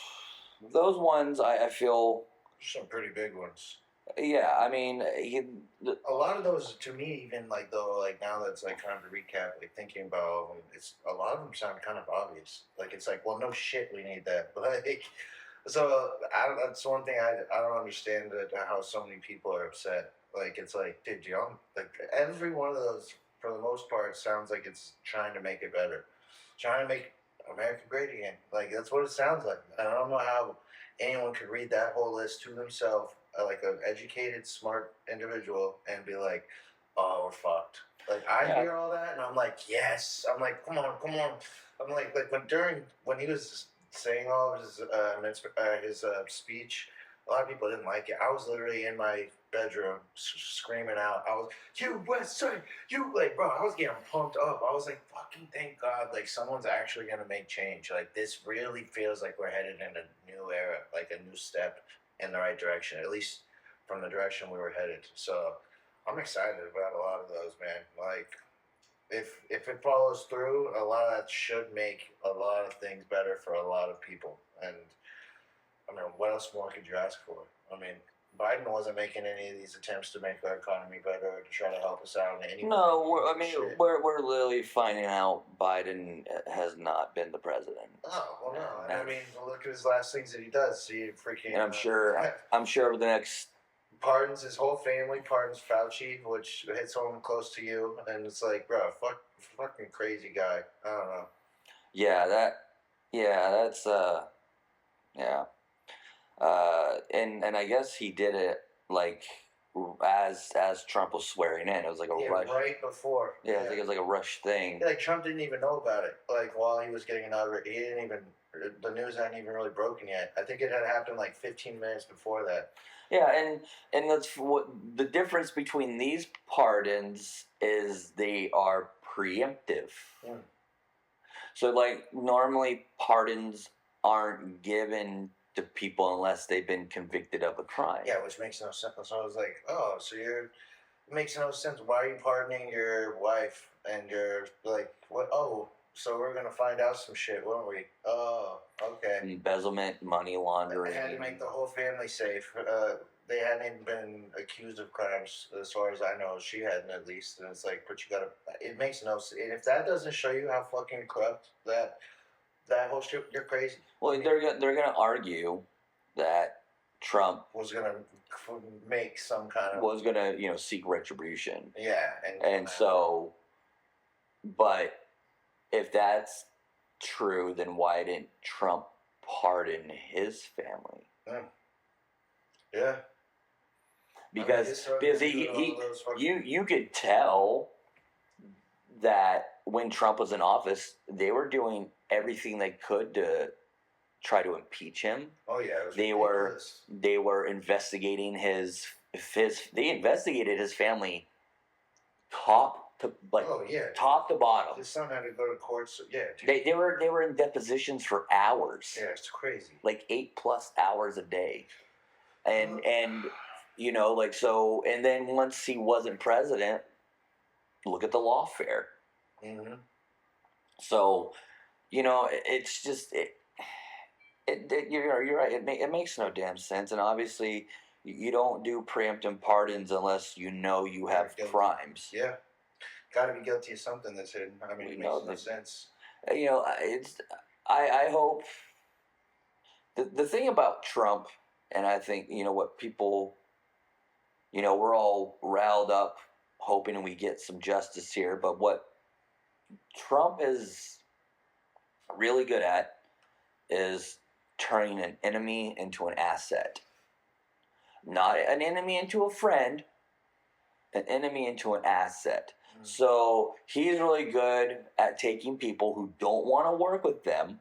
B: ones I feel
C: some pretty big ones.
B: Yeah, I mean,
C: a lot of those to me, even like though, like now that's like trying to recap, like thinking about them, it's a lot of them sound kind of obvious. Like it's like, well, no shit, we need that. Like, so that's one thing I don't understand how so many people are upset. Like it's like, dude, like every one of those for the most part sounds like it's trying to make it better, trying to make America great again. Like that's what it sounds like. And I don't know how anyone could read that whole list to themselves. Like an educated, smart individual, and be like, "Oh, we're fucked." Like I hear all that, and I'm like, "Yes." I'm like, "Come on." I'm like when he was saying all of his speech, a lot of people didn't like it. I was literally in my bedroom screaming out. I was, USA, you like, bro. I was getting pumped up. I was like, "Fucking thank God!" Like someone's actually gonna make change. Like this really feels like we're headed in a new era, like a new step in the right direction, at least from the direction we were headed. So I'm excited about a lot of those, man. Like if it follows through, a lot of that should make a lot of things better for a lot of people. And I mean, what else more could you ask for? I mean, Biden wasn't making any of these attempts to make our economy better or to try to help us out in any way.
B: No,
C: Shit.
B: we're literally finding out Biden has not been the president.
C: Oh, well, no.
B: And
C: And I mean, look at his last things that he does. He freaking.
B: And I'm sure over the next.
C: Pardons his whole family, pardons Fauci, which hits home close to you. And it's like, bro, fucking crazy guy. I don't know.
B: Yeah, that's yeah. And I guess he did it like as Trump was swearing in. It was like a rush.
C: Right before.
B: Yeah, I think it was like a rush thing.
C: Yeah, like Trump didn't even know about it. Like while he was getting inaugurated, he didn't even. The news hadn't even really broken yet. I think it had happened like 15 minutes before that.
B: Yeah, and that's what the difference between these pardons is. They are preemptive.
C: Mm.
B: So like normally pardons aren't given to people unless they've been convicted of a crime.
C: Yeah, which makes no sense. So I was like, oh, so it makes no sense. Why are you pardoning your wife and you're like, what? Oh, so we're gonna find out some shit, won't we? Oh, okay.
B: Embezzlement, money laundering.
C: They had to make the whole family safe. They hadn't even been accused of crimes, as far as I know. She hadn't, at least. And it's like, but you gotta. It makes no sense. And if that doesn't show you how fucking corrupt that whole shit, you're crazy.
B: Well, I mean, they're gonna argue that Trump
C: was gonna make some kind of
B: was gonna seek retribution.
C: Yeah,
B: and so, but if that's true, then why didn't Trump pardon his family?
C: Yeah.
B: Because you could tell that when Trump was in office, they were doing everything they could to try to impeach him.
C: Oh yeah, it was
B: ridiculous. They were investigating his they investigated his family top to top to bottom.
C: His son had to go to court. So, yeah,
B: they were in depositions for hours.
C: Yeah, it's crazy.
B: Like 8+ hours a day, and like so. And then once he wasn't president, look at the lawfare.
C: Mm-hmm.
B: So, it's just you're right. It makes no damn sense, and obviously you don't do preemptive pardons unless you have crimes.
C: Yeah, got to be guilty of something that's hidden. I mean, it makes no sense.
B: I hope the thing about Trump, and I think what people, we're all riled up hoping we get some justice here, but what Trump is really good at is turning an enemy into an asset. Not an enemy into a friend, an enemy into an asset. Mm. So he's really good at taking people who don't want to work with them,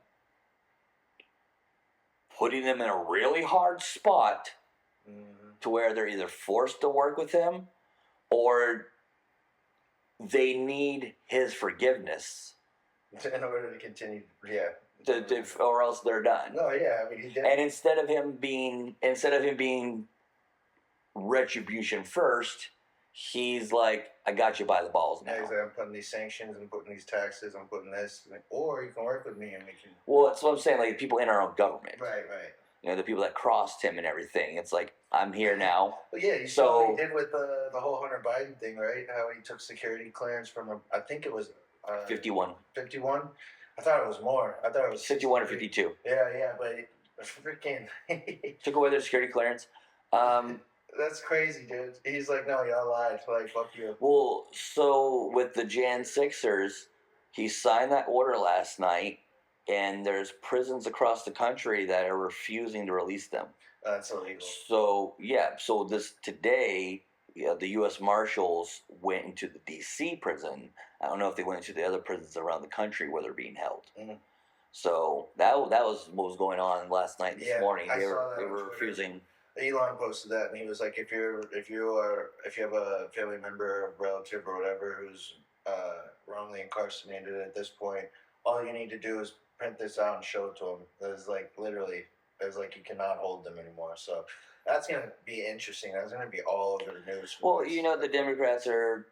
B: putting them in a really hard spot to where they're either forced to work with him or they need his forgiveness
C: in order to continue. Yeah.
B: Or else they're done.
C: No, yeah, I mean he did.
B: And instead of him being retribution first, he's like, I got you by the balls now.
C: Yeah, he's like, I'm putting these sanctions, I'm putting these taxes, I'm putting this, or you can work with me and we can.
B: Well, that's what I'm saying. Like people in our own government.
C: Right.
B: The people that crossed him and everything. It's like, I'm here now.
C: Well, yeah, you saw what he did with the whole Hunter Biden thing, right? How he took security clearance from I think it was
B: 51.
C: 51. I thought it was more. I thought it was
B: 51 or 52.
C: Yeah, but freaking
B: took away their security clearance.
C: That's crazy, dude. He's like, no, y'all lied. Like, fuck you.
B: Well, so with the Jan 6ers, he signed that order last night, and there's prisons across the country that are refusing to release them.
C: That's illegal.
B: So today, the U.S. Marshals went into the D.C. prison. I don't know if they went into the other prisons around the country where they're being held. Mm-hmm. So that was what was going on last night, this morning. They were refusing.
C: Elon posted that, and he was like, if you have a family member, relative, or whatever who's wrongly incarcerated at this point, all you need to do is print this out and show it to them. There's like you cannot hold them anymore. So that's gonna be interesting. That's gonna be all over the news.
B: Well, the Democrats are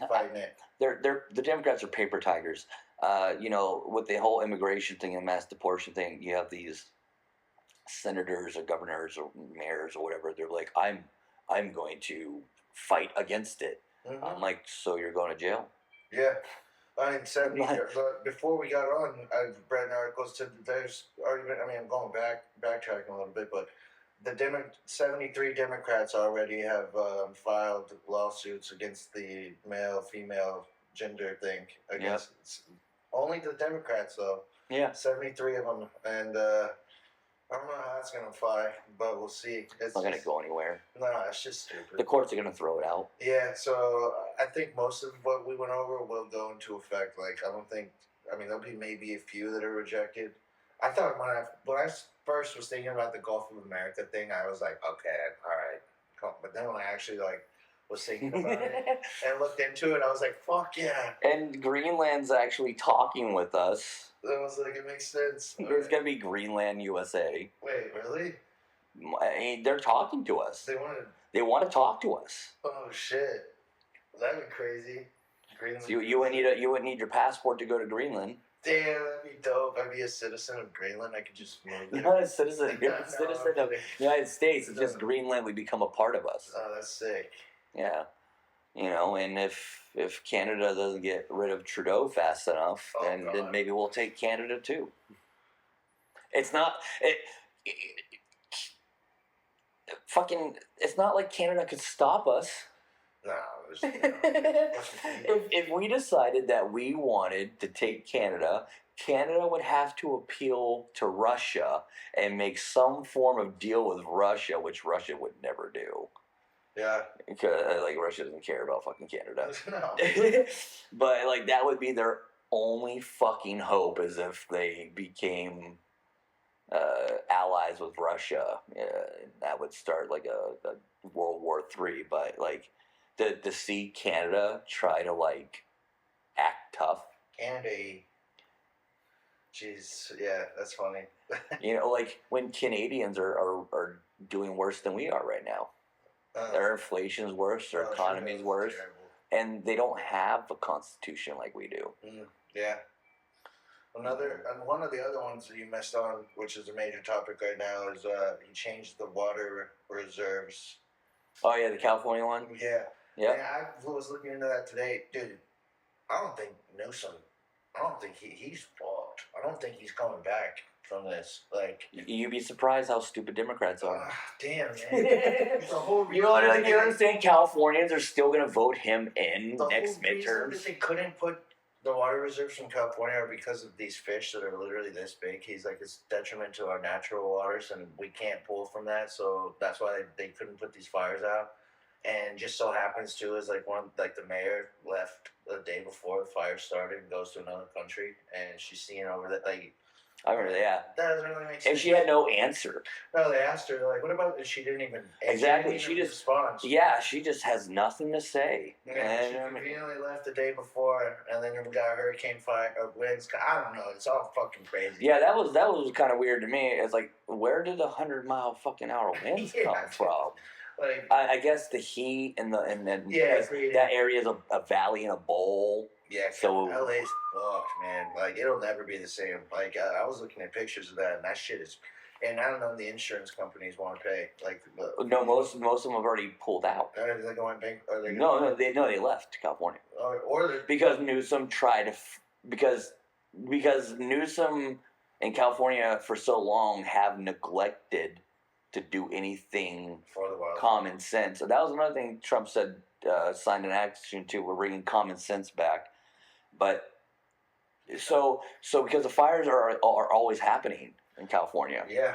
C: fighting it.
B: The Democrats are paper tigers. With the whole immigration thing and mass deportation thing, you have these senators or governors or mayors or whatever. They're like, I'm going to fight against it.
C: Mm-hmm.
B: I'm like, so you're going to jail?
C: Yeah. I mean, 70, before we got on, I've read articles to there's argument. I mean, I'm going backtracking a little bit, but the 73 Democrats already have filed lawsuits against the male-female gender thing. Against only the Democrats, though.
B: Yeah.
C: 73 of them, and I don't know how it's gonna fly, but we'll see.
B: It's not going to go anywhere.
C: No, it's just stupid.
B: The courts are going to throw it out.
C: Yeah, so I think most of what we went over will go into effect. Like, I don't think. I mean, there'll be maybe a few that are rejected. I thought when I first was thinking about the Gulf of America thing, I was like, okay, all right, cool. But then when I actually was thinking about it and looked into it, I was like, fuck yeah.
B: And Greenland's actually talking with us.
C: I was like, it makes sense.
B: There's going to be Greenland, USA.
C: Wait, really?
B: I mean, they're talking to us.
C: They
B: want to talk to us.
C: Oh shit, that'd be crazy. Greenland.
B: So you wouldn't need your passport to go to Greenland.
C: Damn, that'd be dope. I'd be a citizen of Greenland. I could just move there.
B: You're not a citizen. You're a citizen of the United States. It's just Greenland would become a part of us.
C: Oh, that's sick.
B: Yeah. And if Canada doesn't get rid of Trudeau fast enough, then maybe we'll take Canada too. It's not it's not like Canada could stop us.
C: No,
B: if we decided that we wanted to take Canada, Canada would have to appeal to Russia and make some form of deal with Russia, which Russia would never do.
C: Yeah.
B: Because Russia doesn't care about fucking Canada.
C: No.
B: But that would be their only fucking hope, is if they became allies with Russia. That would start a World War III. But to see Canada try to act tough.
C: Canada. Jeez, yeah, that's funny.
B: When Canadians are doing worse than we are right now. Their inflation's worse, their economy's worse, and they don't have a constitution like we do.
C: Yeah. One of the other ones that you missed on, which is a major topic right now, is he changed the water reserves.
B: Oh yeah, the California one.
C: Yeah.
B: Yeah.
C: I was looking into that today, dude. I don't think Newsom. I don't think he's fucked. I don't think he's coming back from this.
B: You'd be surprised how stupid Democrats are.
C: Damn, man. The whole
B: you understand Californians are still gonna vote him in next midterms.
C: That they couldn't put the water reserves from California are because of these fish that are literally this big. He's like, it's detriment to our natural waters, and we can't pull from that. So that's why they couldn't put these fires out. And just so happens too is the mayor left the day before the fire started and goes to another country, and she's seeing over that
B: I remember that.
C: That doesn't really make sense.
B: And she had no answer.
C: No, they asked her what about? And she didn't even
B: exactly.
C: She just responds.
B: Yeah, she just has nothing to say.
C: Yeah, she conveniently left the day before, and then we got hurricane fire winds. I don't know. It's all fucking crazy.
B: Yeah, that was kind of weird to me. It's where did the 100-mile fucking hour winds come from? I guess the heat and that area is a valley and a bowl.
C: Yeah, so LA's fucked, man. It'll never be the same. I was looking at pictures of that, and that shit is. And I don't know if the insurance companies want to pay.
B: No, most of them have already pulled out.
C: Are they going bank?
B: They left California. Because Newsom tried to, because Newsom and California for so long have neglected to do anything
C: for the wild
B: common sense. So that was another thing Trump said. Signed an action to. We're bringing common sense back. But so because the fires are always happening in California.
C: Yeah.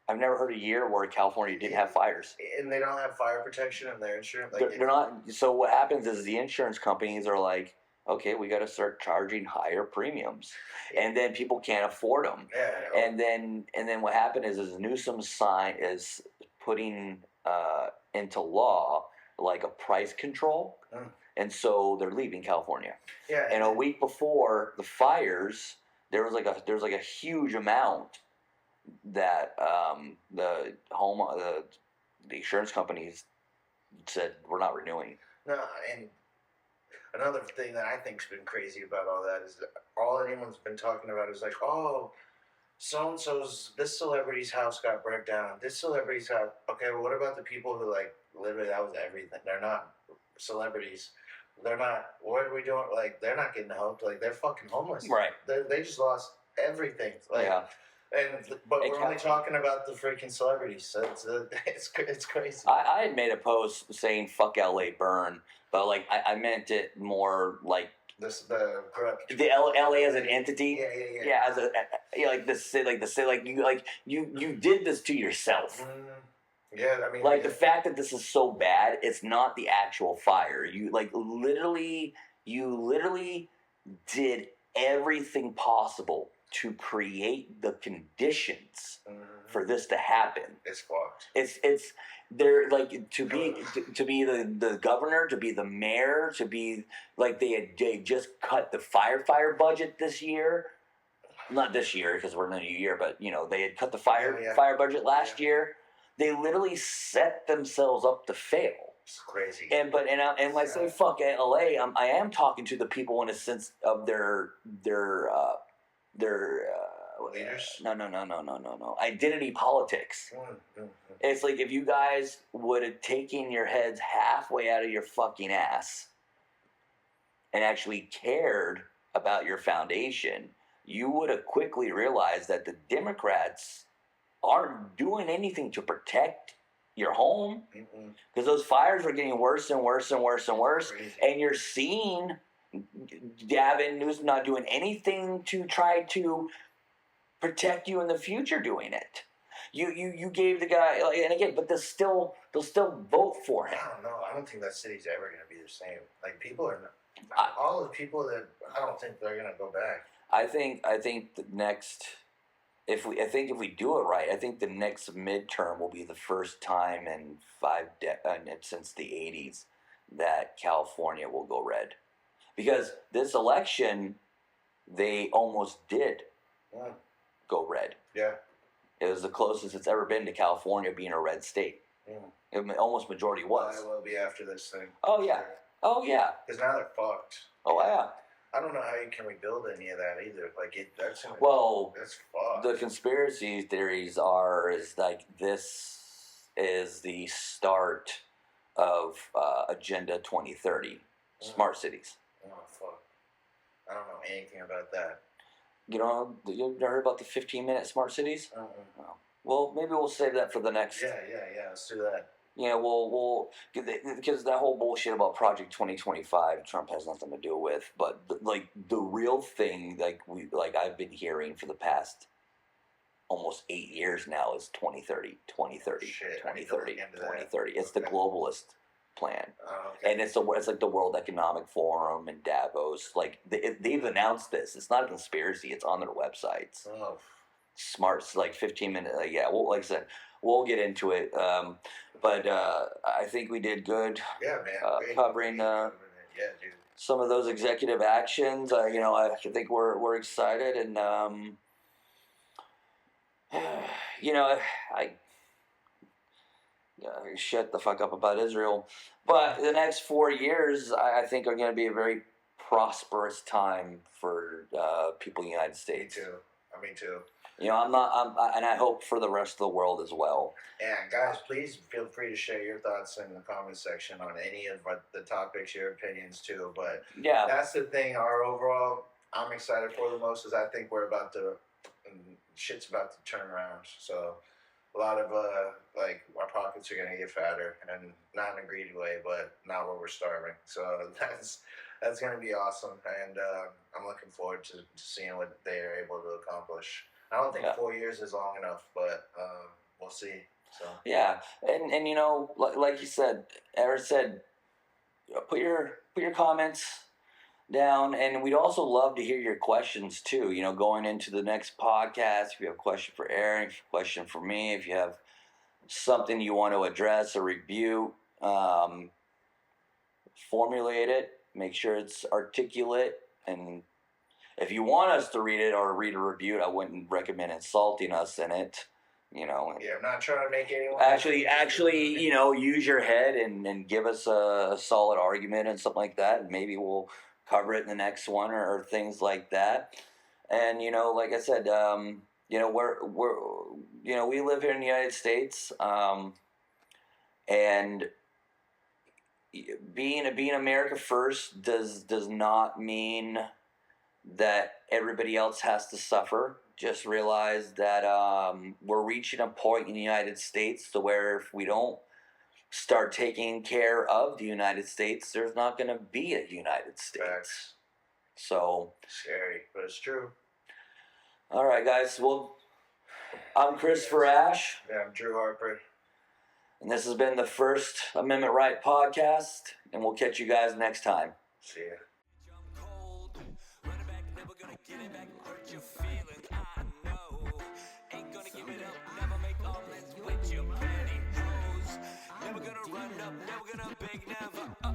B: I've never heard a year where California didn't have fires.
C: And they don't have fire protection in their insurance.
B: They're not. So what happens is the insurance companies are like, okay, we got to start charging higher premiums, and then people can't afford them.
C: Yeah.
B: And then what happened is Newsom is putting into law a price control. And so they're leaving California.
C: Yeah.
B: And a week before the fires, there was a huge amount that the insurance companies said we're not renewing.
C: No, and another thing that I think's been crazy about all that is that all anyone's been talking about is so-and-so's, this celebrity's house got burnt down. This celebrity's house. Okay, well, what about the people who, like, literally that was everything? They're not celebrities. They're not, what are we doing? Like, they're not getting help. Like, they're fucking homeless.
B: Right.
C: They just lost everything. Like,
B: Yeah.
C: But we're only talking about the freaking celebrities. So it's crazy.
B: I had made a post saying "fuck LA, burn," but like I meant it more like
C: The corrupt.
B: the LA as an entity.
C: Yeah.
B: As a like you did this to yourself.
C: Yeah, I mean,
B: Like the fact that this is so bad, it's not the actual fire. You literally did everything possible to create the conditions for this to happen.
C: It's fucked.
B: It's they're like to be the governor, to be the mayor, to be like they just cut the fire budget this year. Not this year because we're in a new year, but they had cut the fire budget last year. They literally set themselves up to fail.
C: It's crazy.
B: And when I say fuck LA, I am talking to the people in a sense of their
C: leaders.
B: No. Identity politics. It's like if you guys would have taken your heads halfway out of your fucking ass and actually cared about your foundation, you would have quickly realized that the Democrats aren't doing anything to protect your home because those fires are getting worse and worse and worse and worse.
C: Crazy.
B: And you're seeing Gavin Newsom not doing anything to try to protect you in the future doing it. You gave the guy, and again, but they'll still vote for him.
C: I don't know. I don't think that city's ever going to be the same. Like people are, all the people that I don't think they're going to go back.
B: I think the next, if we do it right, I think the next midterm will be the first time in since the 80s that California will go red, because this election they almost did go red.
C: Yeah.
B: It was the closest it's ever been to California being a red state. Almost majority was.
C: I will be after this thing.
B: Oh yeah. Oh yeah.
C: Because now they're fucked.
B: Oh yeah.
C: I don't know how you can rebuild any of that either. Like that's fucked.
B: The conspiracy theories is like this is the start of Agenda 2030, smart cities.
C: Oh fuck! I don't know anything about that.
B: You've heard about the 15-minute smart cities?
C: No.
B: Well, maybe we'll save that for the next.
C: Yeah. Let's do that.
B: Yeah, we'll because that whole bullshit about Project 2025, Trump has nothing to do with. But the real thing, I've been hearing for the past almost 8 years now, is 2030.
C: Shit,
B: 2030. It's
C: okay.
B: the globalist plan,
C: okay.
B: and it's like the World Economic Forum and Davos. Like they've announced this. It's not a conspiracy. It's on their websites.
C: Oh.
B: Smart, like 15 minutes. Well, like I said, we'll get into it. But I think we did good.
C: Yeah, man.
B: Covering
C: dude.
B: some of those executive actions. I think we're excited, and I shut the fuck up about Israel. But the next 4 years, I think, are going to be a very prosperous time for people in the United States.
C: Me too.
B: I'm and I hope for the rest of the world as well.
C: And guys, please feel free to share your thoughts in the comment section on any of the topics, your opinions too. But
B: yeah,
C: that's the thing. Our overall, I'm excited for the most is I think we're about to, shit's about to turn around. So a lot of our pockets are gonna get fatter, and not in a greedy way, but not where we're starving. So that's gonna be awesome, and I'm looking forward to seeing what they are able to accomplish. I don't think 4 years is long enough, but we'll see. So
B: yeah, and like you said, Eric said, put your comments down, and we'd also love to hear your questions too. Going into the next podcast, if you have a question for Aaron, if you have a question for me, if you have something you want to address or review, formulate it. Make sure it's articulate, and if you want us to read it or read a review, I wouldn't recommend insulting us in it.
C: Yeah, I'm not trying to make anyone
B: actually, use your head and give us a solid argument and something like that. And maybe we'll cover it in the next one or things like that. And like I said, you know, we live here in the United States, and being America first does not mean that everybody else has to suffer. Just realize that we're reaching a point in the United States to where if we don't start taking care of the United States, there's not going to be a United States.
C: Facts.
B: So
C: Scary, but it's true.
B: all right, guys. Well, I'm Christopher Ash,
C: Yeah, I'm Drew Harper.
B: and this has been the First Amendment Right podcast, and we'll catch you guys next time.
C: See ya.
A: Jump cold, run it back, never gonna get it back. Hurt your feelings, I know. Ain't gonna give it up, never make omelets with your pantyhose. Never gonna run up, never gonna beg, never.